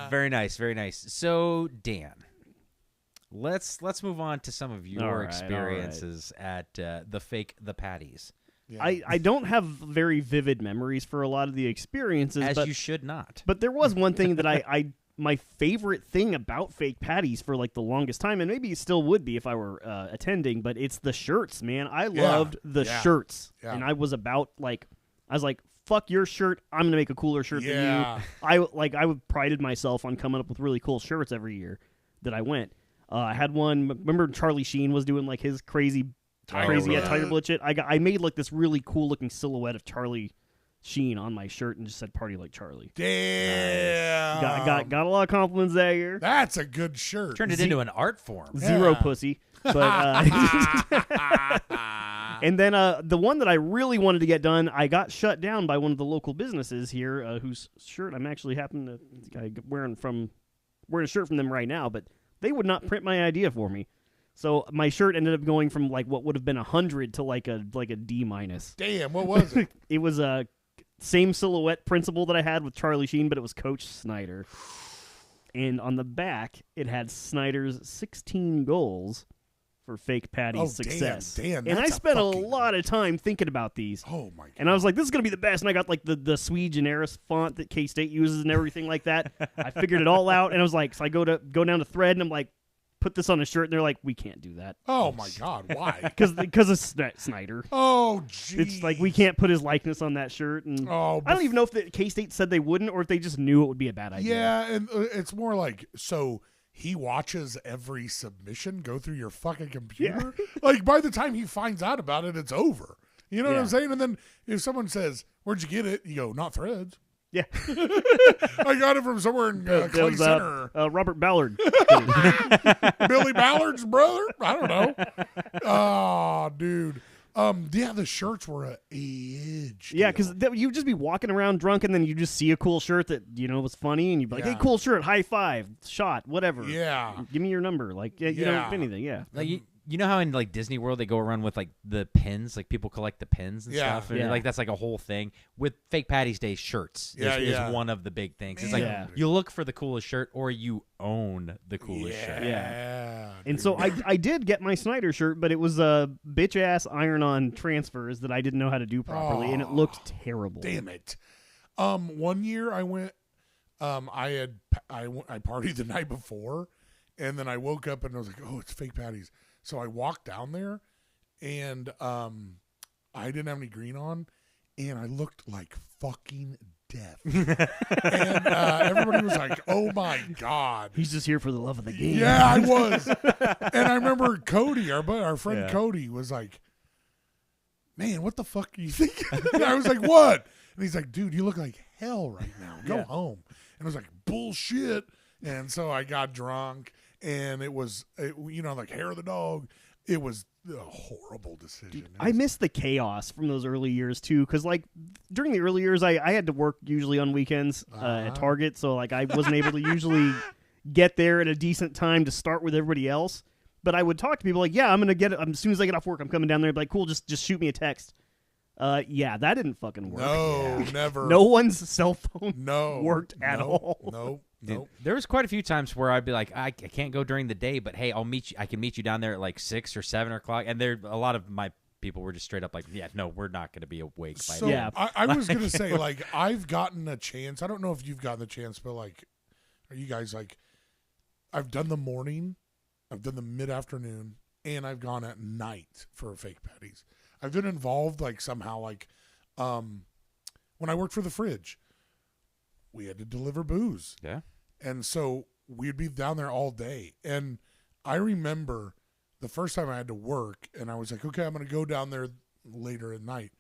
Very nice, very nice. So, Dan, let's move on to some of your experiences at the Patties. Yeah. I don't have very vivid memories for a lot of the experiences. As you should not. But there was one thing that I my favorite thing about Fake Patties for like the longest time, and maybe it still would be if I were attending, but it's the shirts, man. I loved the shirts. Yeah. And I was like, fuck your shirt, I'm going to make a cooler shirt than you. I prided myself on coming up with really cool shirts every year that I went. I had one, remember Charlie Sheen was doing like his crazy tighter bullet shit? I made like this really cool looking silhouette of Charlie Sheen on my shirt and just said "Party Like Charlie." Damn. Got a lot of compliments that year. That's a good shirt. Turned it into an art form. Zero pussy. But and then the one that I really wanted to get done, I got shut down by one of the local businesses here, whose shirt I'm actually wearing a shirt from them right now, but they would not print my idea for me. So my shirt ended up going from like what would have been 100 to like a D-. Damn, what was it? It was a same silhouette principle that I had with Charlie Sheen, but it was Coach Snyder. And on the back, it had Snyder's 16 goals for Fake Patty's success. Damn, and I spent a lot of time thinking about these. Oh my God. And I was like, this is going to be the best. And I got like the Sui Generis font that K-State uses and everything like that. I figured it all out. And I was like, so I go down to Thread and I'm like, put this on a shirt, and they're like, we can't do that. Oh my God, why? Because of Snyder. Oh, geez. It's like we can't put his likeness on that shirt, and I don't even know if the K-State said they wouldn't, or if they just knew it would be a bad idea. Yeah, and it's more like, so he watches every submission go through your fucking computer? Yeah. Like, by the time he finds out about it, it's over. You know what I'm saying? And then if someone says, where'd you get it? You go, not Threads. Yeah. I got it from somewhere in Clay Center. Robert Ballard. Billy Ballard's brother? I don't know. Oh, dude. Yeah, the shirts were a edge. Yeah, because you'd just be walking around drunk, and then you just see a cool shirt that was funny, and you'd be like, "Hey, cool shirt, high five, shot, whatever." Yeah, give me your number, like anything. Yeah, like you know how in like Disney World they go around with like the pins, like people collect the pins and stuff, and like that's like a whole thing. With Fake Patty's Day shirts is one of the big things. It's like you look for the coolest shirt or you own the coolest shirt. Yeah. And so I did get my Snyder shirt, but it was a bitch ass iron-on transfers that I didn't know how to do properly, and it looked terrible. Damn it. One year I went. I partied the night before, and then I woke up and I was like, "Oh, it's Fake Patty's." So I walked down there, and I didn't have any green on, and I looked like fucking death. And everybody was like, "Oh my god, he's just here for the love of the game." Yeah, I was. And I remember Cody, our friend Cody, was like, "Man, what the fuck are you thinking?" And I was like, "What?" And he's like, "Dude, you look like hell right now. Go home." And I was like, "Bullshit." And so I got drunk, and it was, like hair of the dog. It was a horrible decision. Dude, I miss the chaos from those early years too, because like during the early years, I had to work usually on weekends at Target, so like I wasn't able to usually get there at a decent time to start with everybody else. But I would talk to people like, "Yeah, I'm gonna get it as soon as I get off work. I'm coming down there." I'd be like, "Cool, just shoot me a text." Yeah, that didn't fucking work. No, never. No one's cell phone worked at all. Nope. There was quite a few times where I'd be like, I can't go during the day, but hey, I'll meet you. I can meet you down there at like 6 or 7 o'clock. And there, a lot of my people were just straight up like, "Yeah, no, we're not going to be awake by then." Yeah, I was gonna say, like, I've gotten a chance. I don't know if you've gotten the chance, but like, are you guys like? I've done the morning, I've done the mid-afternoon, and I've gone at night for Fake Patties. I've been involved like somehow, like, when I worked for the fridge, we had to deliver booze. Yeah. And so we'd be down there all day. And I remember the first time I had to work, and I was like, okay, I'm going to go down there later at night.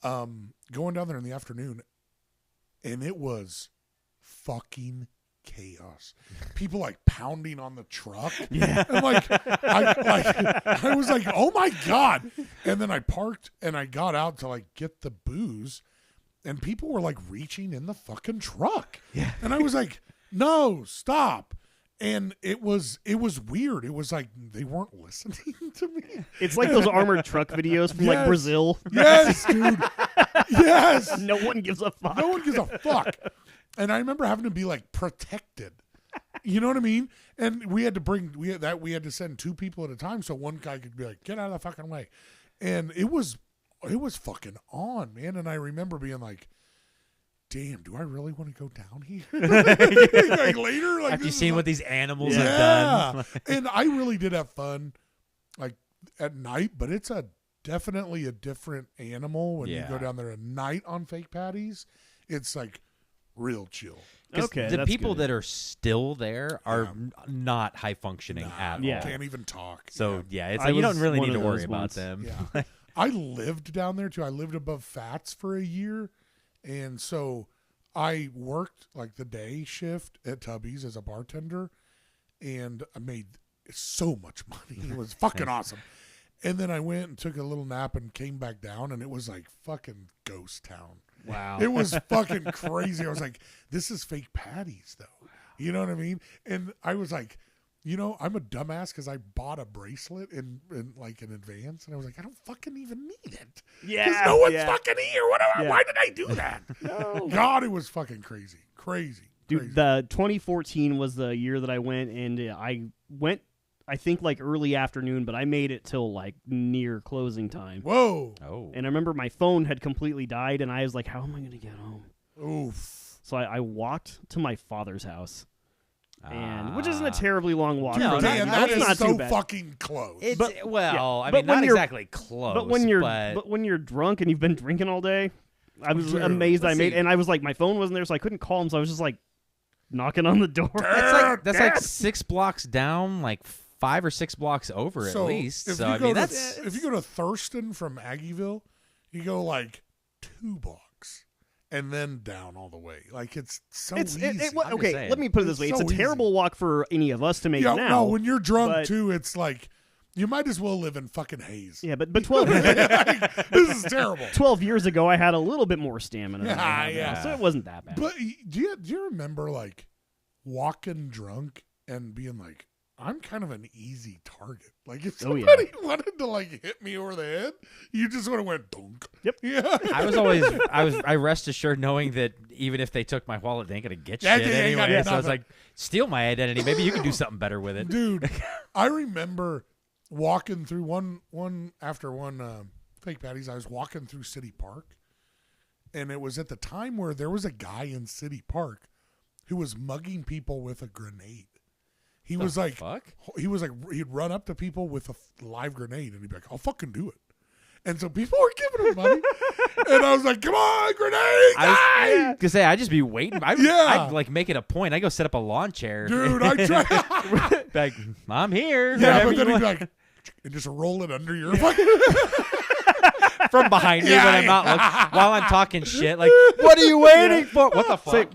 Going down there in the afternoon, and it was fucking chaos. People like pounding on the truck. Yeah. And I was like, oh my God. And then I parked and I got out to like get the booze, and people were like reaching in the fucking truck. Yeah. And I was like, no, stop. And it was weird. It was like they weren't listening to me. It's like those armored truck videos from like Brazil. Yes, dude. Yes. No one gives a fuck. No one gives a fuck. And I remember having to be like protected. You know what I mean? And we had to send 2 people at a time so one guy could be like, "Get out of the fucking way." And it was fucking on, man. And I remember being like, damn, do I really want to go down here? like later? Like, after you seen what these animals have done. And I really did have fun like at night, but it's definitely a different animal when you go down there at night on Fake Patties. It's like real chill. Okay, the people that are still there are not high functioning at all. Can't even talk. So it's like you don't really need to worry about them. Yeah. I lived down there too. I lived above Fats for a year, and so I worked like the day shift at Tubby's as a bartender, and I made so much money. It was fucking awesome. And then I went and took a little nap and came back down, and it was like fucking ghost town. Wow. It was fucking crazy. I was like, this is Fake Patties, though. You know what I mean? And I was like, I'm a dumbass because I bought a bracelet in advance, and I was like, I don't fucking even need it. Yeah. Because no one's fucking here. Why did I do that? No. God, it was fucking crazy. Crazy. Dude, the 2014 was the year that I went, and I went, I think, like early afternoon, but I made it till like near closing time. Whoa. Oh. And I remember my phone had completely died, and I was like, how am I going to get home? Oof. So I walked to my father's house, and which isn't a terribly long walk. Dude, man, that is not so too bad. fucking close. I but mean, not when exactly close. But when you're drunk and you've been drinking all day, I was amazed Let's see. and I was like, my phone wasn't there, so I couldn't call him, so I was just like knocking on the door. That's like 6 blocks down, like 5 or 6 blocks over at least. If you go to Thurston from Aggieville, you go like 2 blocks and then down all the way. Like it's so easy. Okay, let me put it this way: it's a terrible walk for any of us to make now. No, when you're drunk too, it's like you might as well live in fucking haze. Yeah, but 12. This is terrible. 12 years ago, I had a little bit more stamina. Yeah. So it wasn't that bad. But do you remember like walking drunk and being like, I'm kind of an easy target. Like if Oh, yeah. somebody wanted to like hit me over the head, you just would have went dunk. Yep. Yeah. I rest assured knowing that even if they took my wallet, they ain't gonna get Yeah, shit they ain't anyway. got So I was nothing. like, steal my identity. Maybe you can do something better with it. Dude, I remember walking through one Fake Patties. I was walking through City Park, and it was at the time where there was a guy in City Park who was mugging people with a grenade. He was like, he'd run up to people with a live grenade, and he'd be like, "I'll fucking do it." And so people were giving him money, and I was like, "Come on, grenade guy!" I just be waiting. I'd like make it a point. I go set up a lawn chair, Dude, I tried. like, I'm here. Yeah, Whatever but then you he'd be want. like, and just roll it under your fucking. From behind me Yeah, when I'm not looking, while I'm talking shit. Like, what are you waiting for? What the fuck?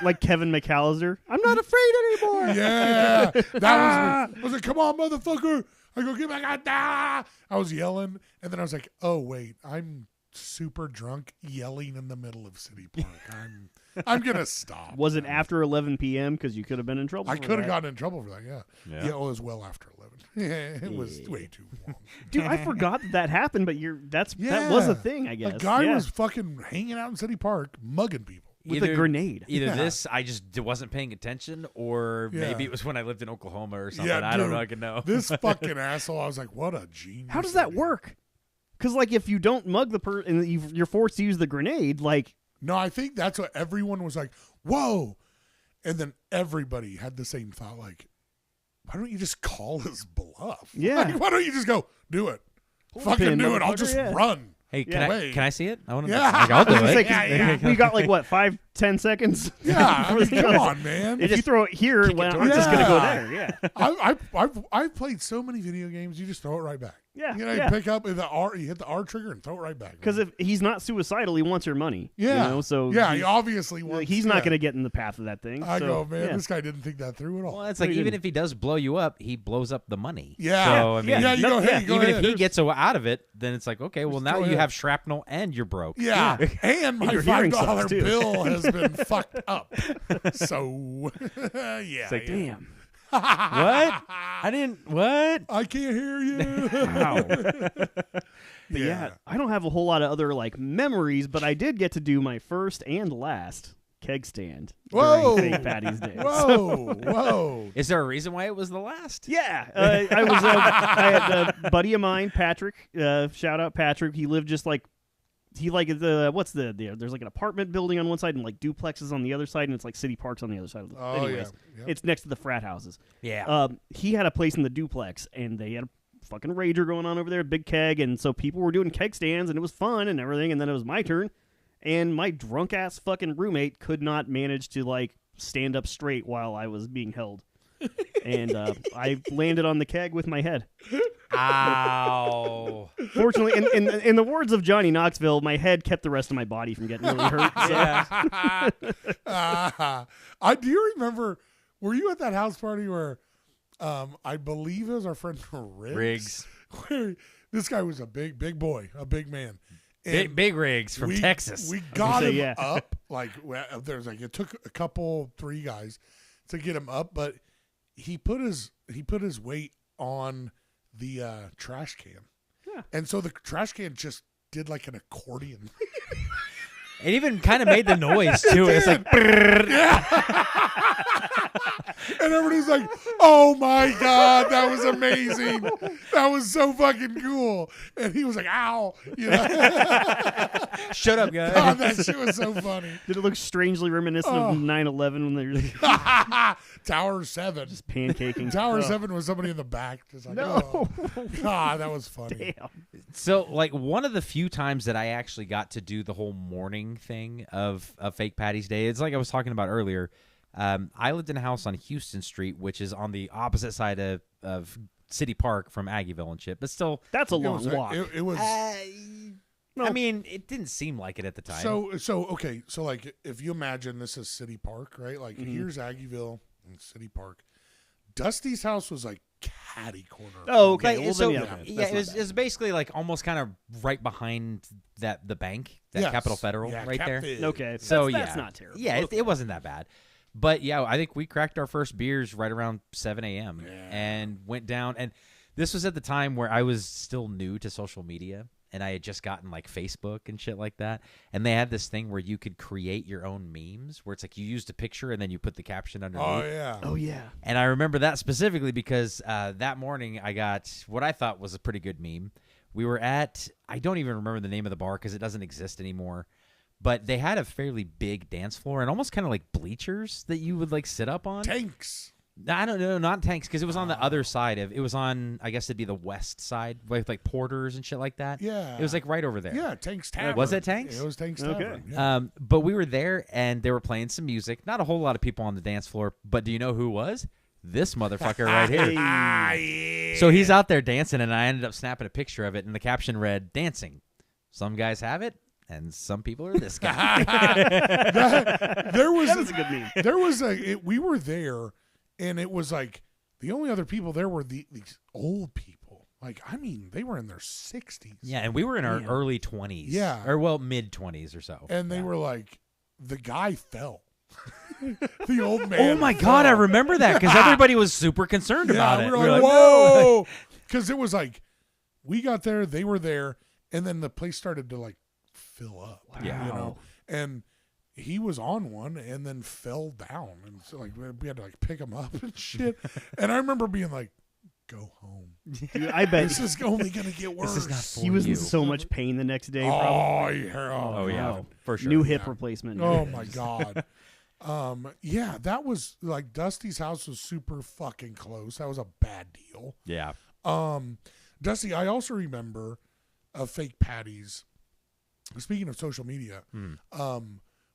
Like Kevin McAllister. I'm not afraid anymore. Yeah, that was. I was like, "Come on, motherfucker!" I go, "Get back out!" I was yelling, and then I was like, "Oh wait, I'm super drunk, yelling in the middle of City Park. I'm gonna stop." Was it after 11 p.m.? Because you could have been in trouble. I for could have that. gotten in trouble for that. Yeah. It was well after 11. It was way too long. Dude, I forgot that happened, but that was a thing, I guess. A guy Yeah. was fucking hanging out in City Park, mugging people. with a grenade. Either Yeah. this, I just wasn't paying attention, or Yeah. maybe it was when I lived in Oklahoma or something. Yeah, I don't dude, know. I can know. This fucking asshole, I was like, what a genius. How does that idea. work? Because, like, if you don't mug the person and you're forced to use the grenade, like... No, I think that's what everyone was like, whoa. And then everybody had the same thought, like, why don't you just call his bluff? Yeah. Like, why don't you just go, do it? the Fucking pin, do it. I'll motherfucker, just yeah. run. Hey, Yeah. can I see it? I want to. Yeah. Like, I'll do I was it. gonna say, Yeah. we got, like, what, 5-10 seconds? Yeah, I mean, come on, man. If you throw it here, well, I'm towards just going to go Yeah. there, yeah. I've played so many video games, you just throw it right back. Yeah, You know, yeah. you pick up the R, you hit the R trigger and throw it right back. Because if he's not suicidal, he wants your money. Yeah. You know? So yeah, he obviously wants. he's not going to get in the path of that thing. I so, go, man, yeah. this guy didn't think that through at all. Well, it's like No, he even didn't. if he does blow you up, he blows up the money. Yeah. So I mean, yeah, you go, hey, go even ahead. if he gets out of it, then it's like, okay, well, now go you ahead. have shrapnel and you're broke. Yeah, and my your hearing $5 sucks, too. bill has been fucked up. So, yeah. It's like, yeah. damn. What? I didn't. What? I can't hear you. Wow. But yeah, I don't have a whole lot of other like memories, but I did get to do my first and last keg stand Whoa. during St. Patty's Day. Whoa, whoa. Is there a reason why it was the last? Yeah, I had a buddy of mine, Patrick. Shout out Patrick. He lived just like there's like an apartment building on one side and like duplexes on the other side, and it's like city parks on the other side of the. Oh, anyways, yeah. Yep. it's next to the frat houses. Yeah. He had a place in the duplex, and they had a fucking rager going on over there, big keg, and so people were doing keg stands, and it was fun and everything, and then it was my turn, and my drunk ass fucking roommate could not manage to like stand up straight while I was being held, and I landed on the keg with my head. Ow. Fortunately, in the words of Johnny Knoxville, my head kept the rest of my body from getting really hurt. So. Yeah. Do you remember, were you at that house party where I believe it was our friend Riggs? Where this guy was a big boy, a big man. And Big Rigs from Texas. We got him yeah. up. Like, there's like, it took three guys to get him up, but he put his weight on the trash can. Yeah. And so the trash can just did like an accordion. It even kind of made the noise too. It's like, And everybody's like, oh my God, that was amazing. That was so fucking cool. And he was like, ow. You know? shut up, guys. God, that shit was so funny. Did it look strangely reminiscent of 9/11 when they were just Tower 7. pancaking? Tower Oh, 7 was somebody in the back. Just like, No. oh. God, that was funny. Damn. So, like, one of the few times that I actually got to do the whole morning thing of Fake Patty's Day, it's like I was talking about earlier. I lived in a house on Houston Street, which is on the opposite side of City Park from Aggieville and shit, but still. That's a It long was, walk. it was I mean, it didn't seem like it at the time. so okay. So like, if you imagine this is City Park, right? Like here's Aggieville and City Park. Dusty's house was like catty corner. Oh, okay. Like, Well, so, then, yeah, okay. yeah, That's it not was, bad. it was basically like almost kind of right behind the bank, that Yes. Capital Federal, Yeah, right there. Catfish. Okay. So that's yeah, not terrible. Yeah, Okay. it wasn't that bad. But yeah, I think we cracked our first beers right around 7 a.m. and went down. And this was at the time where I was still new to social media, and I had just gotten like Facebook and shit like that. And they had this thing where you could create your own memes, where it's like you used a picture and then you put the caption underneath. Oh yeah. Oh yeah. And I remember that specifically because that morning I got what I thought was a pretty good meme. We were at, I don't even remember the name of the bar because it doesn't exist anymore. But they had a fairly big dance floor and almost kind of like bleachers that you would like sit up on. Tanks. I don't know, not tanks, because it was on the other side of. It was on, I guess it'd be the west side, with like porters and shit like that. Yeah. It was like right over there. Yeah, Tanks Tavern. Was it Tanks? Yeah, it was Tanks Okay. Tavern. Yeah. But we were there and they were playing some music. Not a whole lot of people on the dance floor, but do you know who was? This motherfucker right here. Yeah. So he's out there dancing, and I ended up snapping a picture of it, and the caption read, "Dancing. Some guys have it, and some people are this guy." There was That was a good meme. There was we were there, and it was like the only other people there were these old people. Like, I mean, they were in their 60s. Yeah, and we were in our Damn. early 20s. Yeah. Or, well, mid-20s or so. And they Yeah. were like, the guy fell. The old man. Oh, my God, I fell. remember that, because everybody was super concerned about Yeah, it. we were like, "No." whoa. Because it was like, we got there, they were there, and then the place started to, like, fill up. Yeah. You know? And he was on one and then fell down. And so, like, we had to, like, pick him up and shit. And I remember being like, go home. Dude, I bet This is only going to get worse. This is not for he was you. in so much pain the next day. Probably. Oh, yeah. Oh, yeah, wow. for sure. New hip Yeah. replacement. Oh, my God. Yeah, that was, like, Dusty's house was super fucking close. That was a bad deal. Yeah. Dusty, I also remember Fake Patties. Speaking of social media,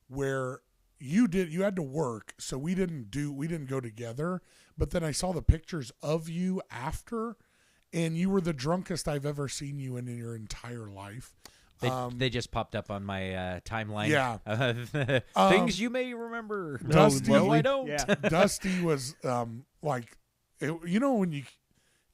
where you had to work, so we didn't go together. But then I saw the pictures of you after, and you were the drunkest I've ever seen you in your entire life. They just popped up on my timeline. Yeah. Things you may remember. Dusty- No, I don't. Yeah. Dusty was like, you know, when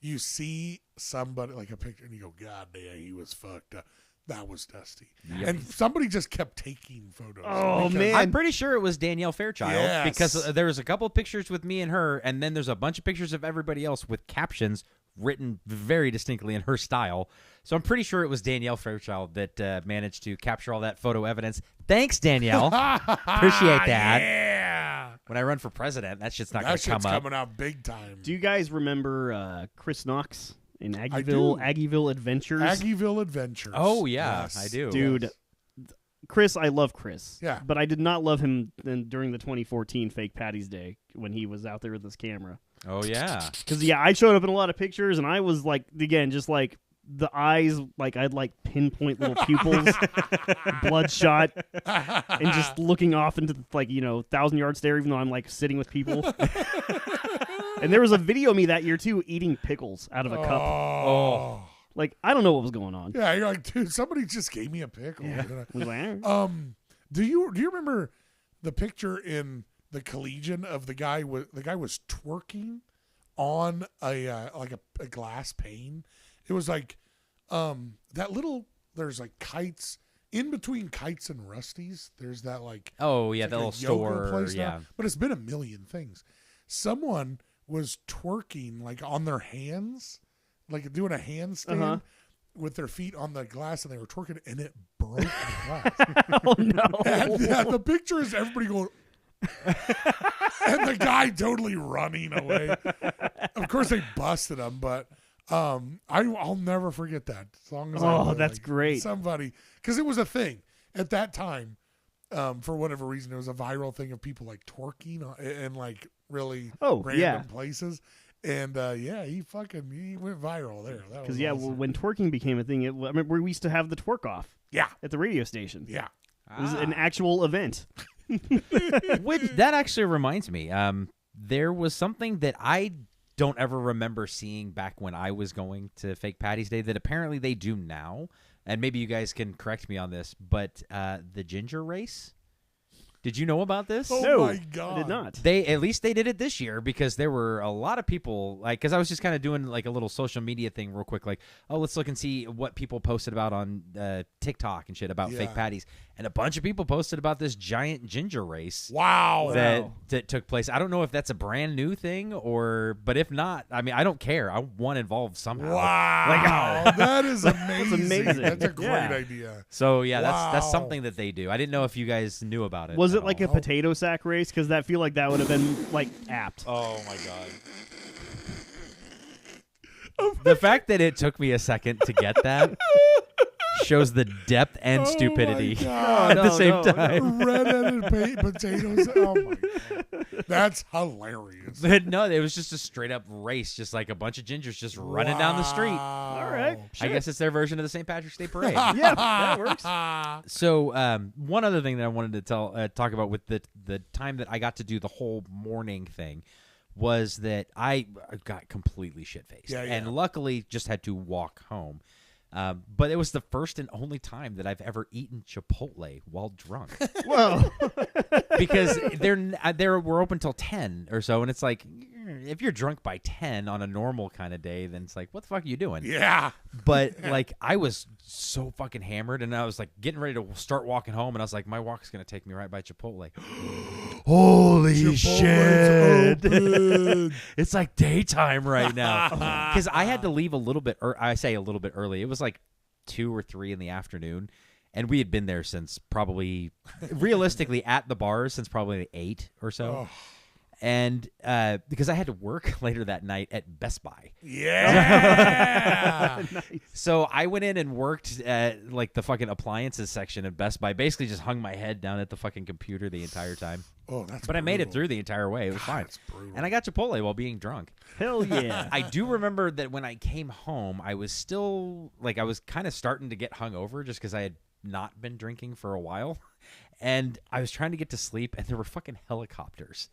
you see somebody like a picture and you go, God damn, he was fucked up. That was Dusty. Yep. And somebody just kept taking photos. Oh, because- man. I'm pretty sure it was Danielle Fairchild Yes. because there was a couple of pictures with me and her, and then there's a bunch of pictures of everybody else with captions written very distinctly in her style. So I'm pretty sure it was Danielle Fairchild that managed to capture all that photo evidence. Thanks, Danielle. Appreciate that. Yeah. When I run for president, that shit's not going That to come shit's up. coming out big time. Do you guys remember Chris Knox in do. Aggieville Adventures? Aggieville Adventures. Oh, yeah, Yes. I do. Dude, Yes. Chris, I love Chris. Yeah. But I did not love him during the 2014 Fake Patty's Day when he was out there with his camera. Oh, yeah. Because, yeah, I showed up in a lot of pictures, and I was, like, again, just, like, the eyes, like, I'd, like, pinpoint little pupils, bloodshot, and just looking off into, like, 1,000-yard stare, even though I'm, like, sitting with people. And there was a video of me that year, too, eating pickles out of a cup. Oh. Like, I don't know what was going on. Yeah, you're like, dude, somebody just gave me a pickle. I was like, Do you remember the picture in the Collegian of the guy was twerking on a glass pane? It was like that little. There's like kites in between Kites and Rusty's. There's that like Oh, yeah, it's the like little a yoga store. place now, Yeah. but it's been a million things. Someone was twerking like on their hands, like doing a handstand with their feet on the glass, and they were twerking, and it broke the glass. oh, no. And the picture is everybody going, and the guy totally running away. Of course, they busted him, but I'll never forget that. As long as I Oh, live, that's like, great. Somebody, because it was a thing at that time. For whatever reason, it was a viral thing of people like twerking in like really random places. And he went viral there. Because when twerking became a thing, I remember we used to have the twerk off. Yeah. At the radio station. Yeah. It was an actual event. Which that actually reminds me. There was something that I don't ever remember seeing back when I was going to Fake Patty's Day that apparently they do now. And maybe you guys can correct me on this, but the ginger race. Did you know about this? Oh No, my God. I did not. At least they did it this year because there were a lot of people because I was just kind of doing like a little social media thing real quick, like, oh, let's look and see what people posted about on TikTok and shit about Yeah. Fake Patties. and a bunch of people posted about this giant ginger race. Wow. That took place. I don't know if that's a brand new thing but if not, I mean, I don't care. I want involved somehow. Wow. That is amazing. amazing. That's a great idea. So yeah, that's something that they do. I didn't know if you guys knew about it. Was it like a potato sack race? Because I feel like that would have been like apt. Oh my god. The fact that it took me a second to get that shows the depth and stupidity at the same time. Red-headed potatoes. Oh my god, that's hilarious. No, it was just a straight up race, just like a bunch of gingers just running down the street. All right, I guess it's their version of the St. Patrick's Day parade. Yeah, that works. So one other thing that I wanted to talk about with the time that I got to do the whole morning thing was that I got completely shit-faced. Yeah. And luckily just had to walk home. But it was the first and only time that I've ever eaten Chipotle while drunk. Whoa. Because we're open till 10 or so, and it's like, if you're drunk by 10 on a normal kind of day, then it's like, what the fuck are you doing? Yeah. But like, I was so fucking hammered, and I was like getting ready to start walking home, and I was like, my walk's gonna take me right by Chipotle. Holy shit! It's like daytime right now. Because I had to leave a little bit. I say a little bit early. It was like 2 or 3 in the afternoon. And we had been there since probably, realistically, at the bars since probably 8 or so. Oh. And because I had to work later that night at Best Buy. Yeah. Nice. So I went in and worked at like the fucking appliances section at Best Buy. Basically just hung my head down at the fucking computer the entire time. Oh, that's But I made it through the entire way. It was fine. That's brutal. And I got Chipotle while being drunk. Hell yeah. I do remember that when I came home, I was still, like, I was kind of starting to get hungover just because I had not been drinking for a while. And I was trying to get to sleep, and there were fucking helicopters.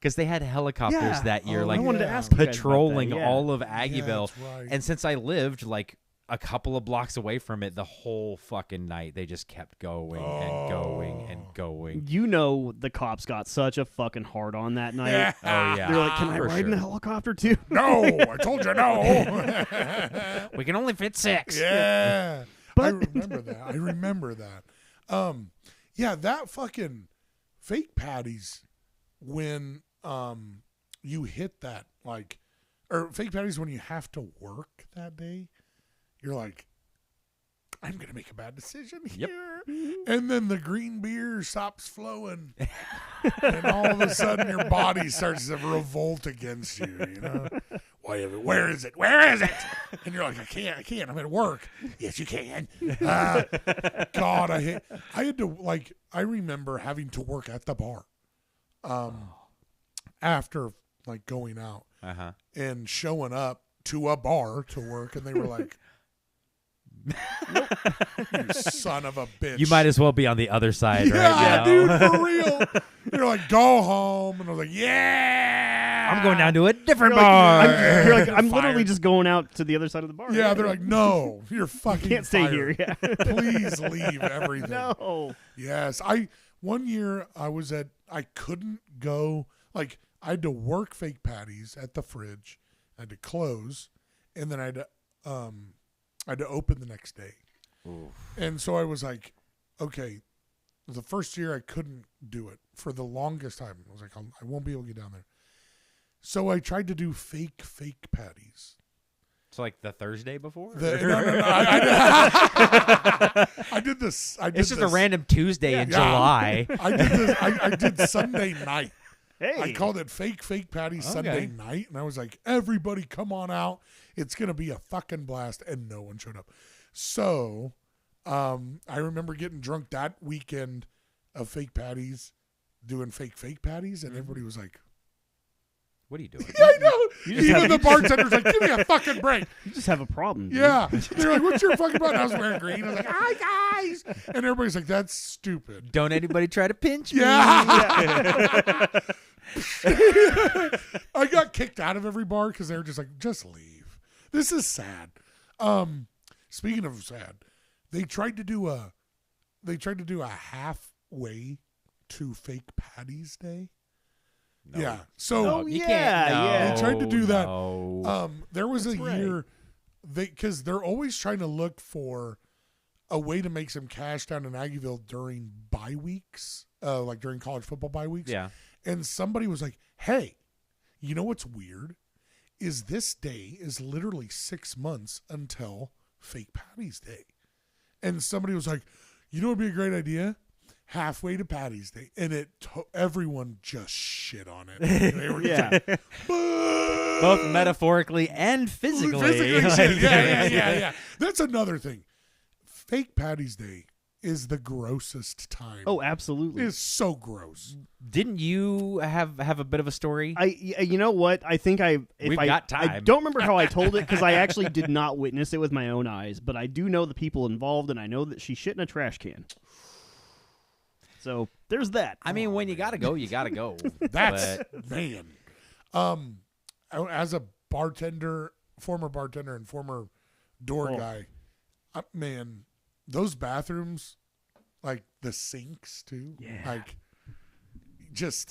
Because they had helicopters that year, like, I wanted to ask you guys about patrolling that, yeah. all of Aggieville. that's right. And since I lived, like, a couple of blocks away from it, the whole fucking night, they just kept going and going and going. You know the cops got such a fucking hard on that night. Yeah. Oh, yeah. They're like, can I For ride in the sure. helicopter too? No, I told you no. We can only fit 6. Yeah. But- I remember that. Yeah, that fucking fake patties when you hit that, like, or fake patties when you have to work that day, you're like, I'm gonna make a bad decision Yep. here. And then the green beer stops flowing, and all of a sudden your body starts to revolt against you. You know, where is it? Where is it? And you're like, I can't. I'm at work. Yes, you can. God, I had to, like, I remember having to work at the bar, after, like, going out and showing up to a bar to work, and they were like, you son of a bitch. You might as well be on the other side right Yeah, now. dude, for real. They're like, go home. And I was like, yeah. I'm going down to a different You're like, bar. you're like, I'm Fired. literally just going out to the other side of the bar. Yeah, they're like, no, you're fucking can't stay fired. here. Yeah. Please leave everything. No. Yes. One year I couldn't go, like, I had to work fake patties at the fridge. I had to close, and then I had to open the next day. Oof. And so I was like, okay, the first year I couldn't do it for the longest time. I was like, I won't be able to get down there. So I tried to do fake patties. So like the Thursday before? No. I did this. It's just a random Tuesday in July. I did this. I did Sunday night. Hey. I called it fake patty Sunday night, and I was like, everybody come on out. It's going to be a fucking blast, and no one showed up. So I remember getting drunk that weekend of fake patties, doing fake patties, and everybody was like, What are you doing? I know. You just Even have- the bartender's like, give me a fucking break. You just have a problem. Dude. Yeah. They're like, what's your fucking problem? I was wearing green. I was like, hi, guys. And everybody's like, that's stupid. Don't anybody try to pinch me. Yeah. I got kicked out of every bar because they were just like, just leave. This is sad. Speaking of sad, they tried to do a halfway to fake patties day. No. Yeah. So Oh, You yeah, can't. No, yeah. They tried to do that. no. there was That's a right. year because they're always trying to look for a way to make some cash down in Aggieville during bye weeks, like during college football bye weeks. Yeah. And somebody was like, hey, you know what's weird? Is this day is literally 6 months until Fake Patty's Day. And somebody was like, you know what would be a great idea? Halfway to Patty's Day. And everyone just shit on it. They were just like, both metaphorically and physically. Yeah. That's another thing. Fake Patty's Day is the grossest time. Oh, absolutely. It is so gross. Didn't you have a bit of a story? You know what? I think We've got time. I don't remember how I told it because I actually did not witness it with my own eyes, but I do know the people involved, and I know that she shit in a trash can. So there's that. I mean, when you gotta go, you gotta go. That's man. As a bartender, former bartender, and former door guy, man, those bathrooms, like the sinks too, like just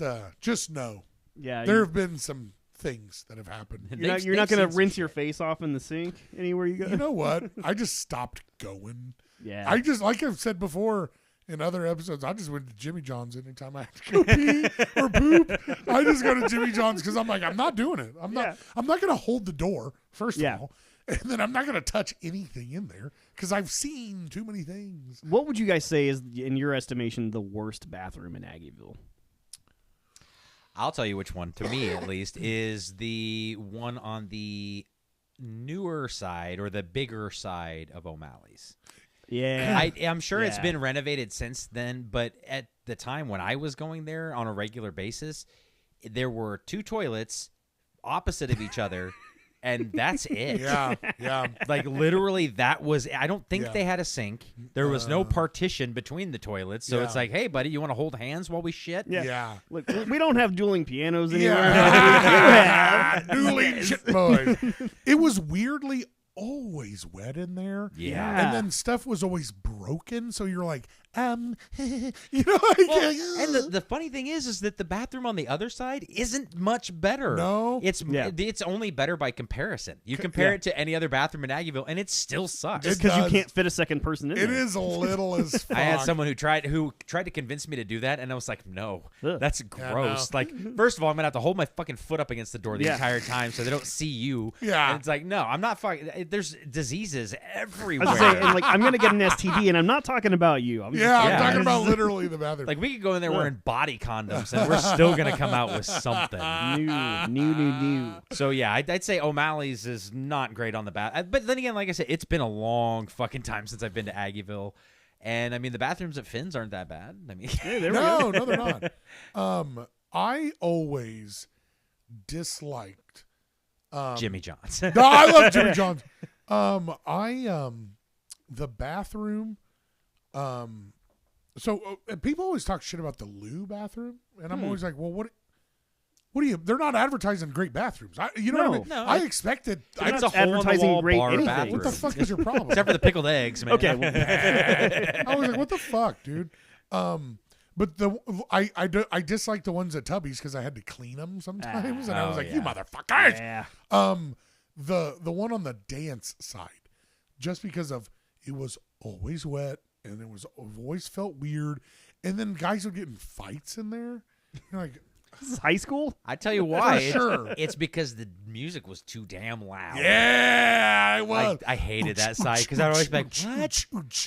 know. Yeah, there have been some things that have happened. You're not going to rinse your face off in the sink anywhere you go. You know what? I just stopped going. Yeah, I just, like I've said before in other episodes, I just went to Jimmy John's anytime I have to go pee or poop. I just go to Jimmy John's because I'm like, I'm not doing it. I'm not going to hold the door first of all. And then I'm not going to touch anything in there because I've seen too many things. What would you guys say is, in your estimation, the worst bathroom in Aggieville? I'll tell you which one, to me at least, is the one on the newer side or the bigger side of O'Malley's. Yeah. I'm sure it's been renovated since then, but at the time when I was going there on a regular basis, there were 2 toilets opposite of each other. And that's it. Yeah. Like, literally, that was... I don't think they had a sink. There was no partition between the toilets. So it's like, hey, buddy, you want to hold hands while we shit? Yeah. Look, we don't have dueling pianos anywhere. Dueling shit boys. It was weirdly always wet in there. Yeah. And then stuff was always broken. So you're like, and the funny thing is that the bathroom on the other side isn't much better. No, it's only better by comparison. You compare it to any other bathroom in Aggieville, and it still sucks. Just because you can't fit a second person in it there. It is a little as fuck. I had someone who tried to convince me to do that, and I was like, no, that's gross. No. Like, first of all, I'm gonna have to hold my fucking foot up against the door the entire time so they don't see you. Yeah, and it's like, no, I'm not fucking. There's diseases everywhere. And like, I'm gonna get an STD, and I'm not talking about you. I'm talking about literally the bathroom. Like, we could go in there wearing body condoms, and we're still gonna come out with something new. So yeah, I'd say O'Malley's is not great on the bath. But then again, like I said, it's been a long fucking time since I've been to Aggieville, and I mean the bathrooms at Finn's aren't that bad. I mean, no, they're not. I always disliked Jimmy John's. No, I love Jimmy John's. The bathroom. So people always talk shit about the loo bathroom, and I'm always like, well, what do you? They're not advertising great bathrums. What I mean? No, I expected. It's not a hole advertising in the wall great bar anything. bathroom. What the fuck is your problem? Except for the pickled eggs, man. Okay. I was like, what the fuck, dude? But I dislike the ones at Tubby's because I had to clean them sometimes, and I was like, you motherfuckers. Yeah. The one on the dance side, just because of it was always wet and it was always felt weird, and then guys would get in fights in there. You're like, this is high school? I tell you why. Sure. It's because the music was too damn loud. Yeah, it was. I hated that side because I was like,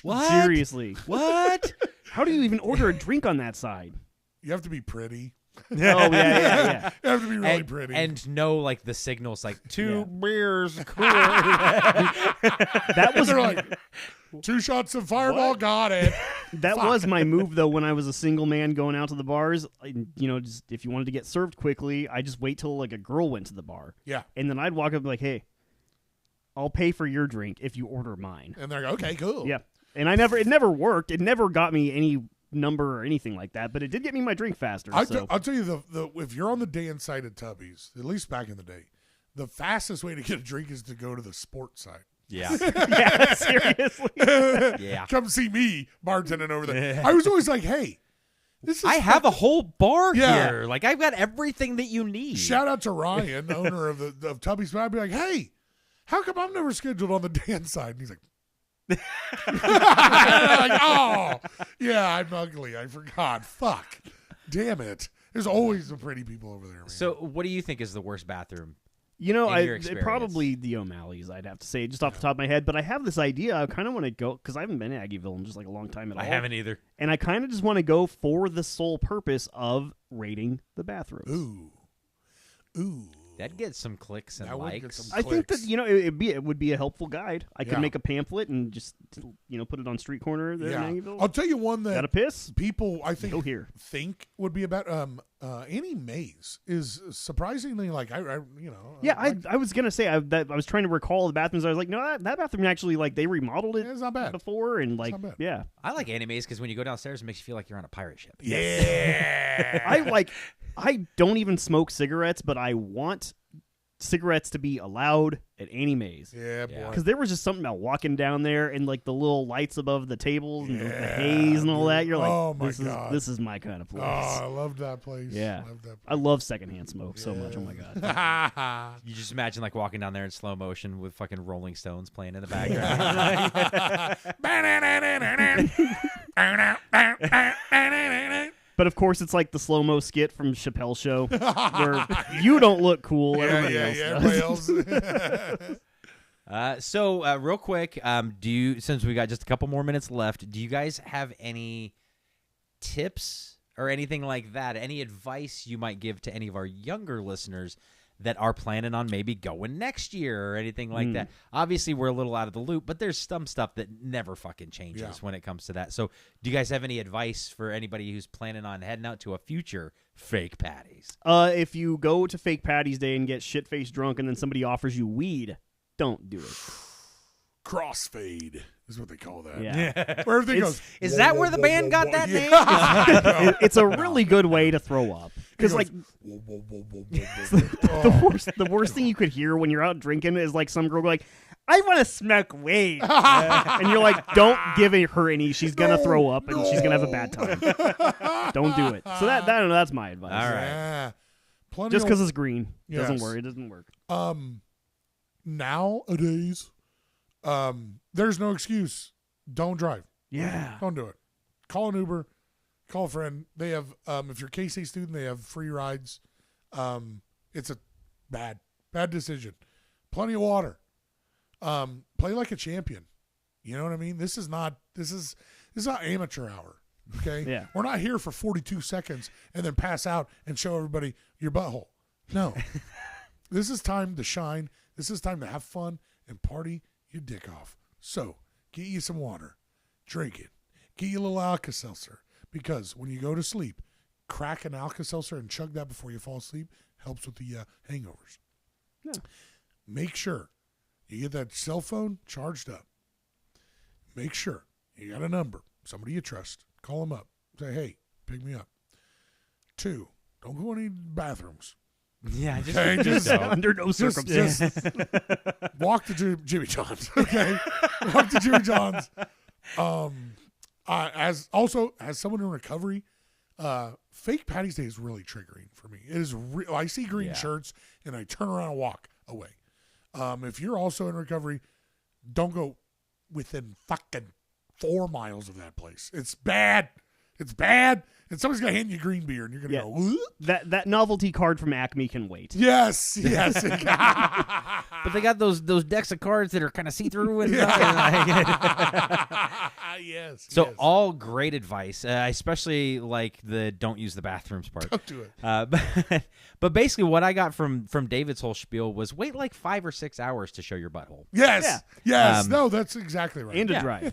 what? Seriously. What? How do you even order a drink on that side? You have to be pretty. Oh, yeah. You have to be really pretty. And know, like, the signals, like, 2 beers, cool. That was They're like, 2 shots of Fireball, got it. That was my move, though, when I was a single man going out to the bars. You know, just if you wanted to get served quickly, I just wait till, like, a girl went to the bar. Yeah. And then I'd walk up and be like, hey, I'll pay for your drink if you order mine. And they're like, okay, cool. Yeah. And it never worked. It never got me any number or anything like that, but it did get me my drink faster. I'll tell you, if you're on the dance side at Tubby's, at least back in the day, the fastest way to get a drink is to go to the sports side. Yeah. Yeah, seriously. Yeah. Come see me bartending over there. I was always like, hey, I have a whole bar here. Like, I've got everything that you need. Shout out to Ryan, owner of Tubby's. I'd be like, hey, how come I'm never scheduled on the dance side? And he's like, Like, oh, yeah, I'm ugly. I forgot. Fuck. Damn it. There's always the pretty people over there, man. So, what do you think is the worst bathroom? You know, in your experience? probably the O'Malley's, I'd have to say, just off the top of my head. But I have this idea. I kind of want to go, because I haven't been to Aggieville in just like a long time at all. I haven't either. And I kind of just want to go for the sole purpose of rating the bathrooms. Ooh. That'd get some clicks and That would get likes. some I think that, you know, it would be a helpful guide. I could Yeah. make a pamphlet and just, you know, put it on street corner there in Aggieville. I'll tell you one that Gotta piss? people I Go here. think would be about Annie Mae's is surprisingly like I you know Yeah, I was gonna say I was trying to recall the bathrooms. I was like, no, that bathroom actually, like, they remodeled it it's not bad. before, and like, not bad. yeah, I like animes because when you go downstairs, it makes you feel like you're on a pirate ship. Yeah. I don't even smoke cigarettes, but I want cigarettes to be allowed at Annie Mae's. Yeah, Yeah. boy. Because there was just something about walking down there and like the little lights above the tables and the haze and all that. You're like, oh my this God. this is my kind of place. Oh, I love that place. Yeah. Love that I love secondhand smoke so much. Oh my God. place. You just imagine like walking down there in slow motion with fucking Rolling Stones playing in the background. But of course, it's like the slow mo skit from Chappelle's Show where you don't look cool. Everybody else does. Everybody else. So real quick, since we got just a couple more minutes left, do you guys have any tips or anything like that? Any advice you might give to any of our younger listeners that are planning on maybe going next year or anything like that? Obviously, we're a little out of the loop, but there's some stuff that never fucking changes when it comes to that. So do you guys have any advice for anybody who's planning on heading out to a future Fake Patties? If you go to Fake Patties Day and get shit-faced drunk and then somebody offers you weed, don't do it. Crossfade is what they call that. Yeah. Where everything goes. Is that where the band got that name? It's a really good way to throw up. Because, like, the worst thing you could hear when you're out drinking is, like, some girl go like, I want to smoke weed. And you're like, don't give her any. She's going to throw up, and she's going to have a bad time. Don't do it. So that's my advice. All right. Yeah. Plenty Just of- because it's green doesn't Yes. work. It doesn't work. Nowadays, there's no excuse. Don't drive. Yeah. Don't do it. Call an Uber. Call a friend. They have, if you're a K-State student, they have free rides. It's a bad decision. Plenty of water. Play like a champion. You know what I mean? This is not amateur hour. Okay? Yeah. We're not here for 42 seconds and then pass out and show everybody your butthole. No. This is time to shine. This is time to have fun and party your dick off. So, get you some water. Drink it. Get you a little Alka-Seltzer. Because when you go to sleep, crack an Alka-Seltzer and chug that before you fall asleep. Helps with the hangovers. Yeah. Make sure you get that cell phone charged up. Make sure you got a number. Somebody you trust. Call them up. Say, hey, pick me up. 2, don't go in any bathrooms. Yeah, Okay, just Under no circumstances. walk to Jimmy John's. Okay, walk to Jimmy John's. As someone in recovery, Fake Patties Day is really triggering for me. It is. I see green shirts and I turn around and walk away. If you're also in recovery, don't go within fucking 4 miles of that place. It's bad. It's bad. And somebody's gonna hand you green beer, and you're gonna go. Whoop. That novelty card from Acme can wait. Yes. but they got those decks of cards that are kind of see through and Yes. So all great advice, especially like the don't use the bathrooms part. Don't do it. But basically, what I got from David's whole spiel was wait like 5 or 6 hours to show your butthole. Yes. Yeah. Yes. No, that's exactly right. And to drive.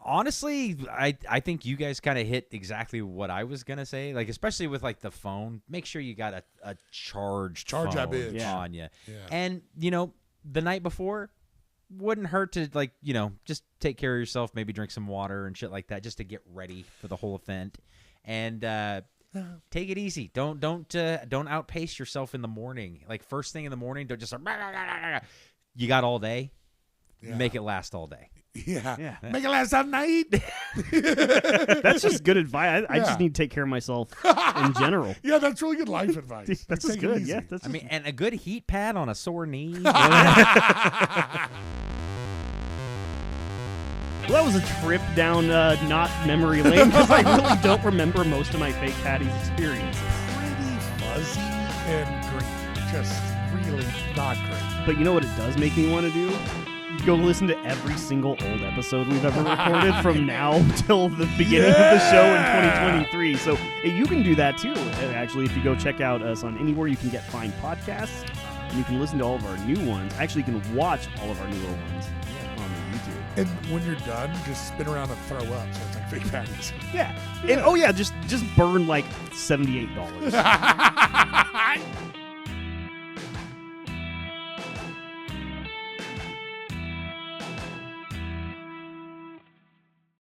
Honestly, I think you guys kind of hit exactly what I was gonna say. Like, especially with like the phone, make sure you got a charged Charge that phone bitch. on you. Yeah. And the night before wouldn't hurt to like just take care of yourself. Maybe drink some water and shit like that, just to get ready for the whole event. And take it easy. Don't outpace yourself in the morning. Like first thing in the morning, don't just you got all day. Yeah. Make it last all day. Yeah. Make it last all night. That's just good advice. I just need to take care of myself in general. Yeah, that's really good life advice. That's Take just it good. easy. Yeah, that's I mean, and a good heat pad on a sore knee. Well, that was a trip down not memory lane because I really don't remember most of my fake patties experiences. Pretty fuzzy and green. Just really not great. But you know what it does make me want to do? Go listen to every single old episode we've ever recorded from now till the beginning of the show in 2023. So you can do that too, actually, if you go check out us on anywhere you can get fine podcasts. And you can listen to all of our new ones. Actually, you can watch all of our newer ones on YouTube. And when you're done, just spin around and throw up. So it's like fake patties. Yeah. And just burn like $78.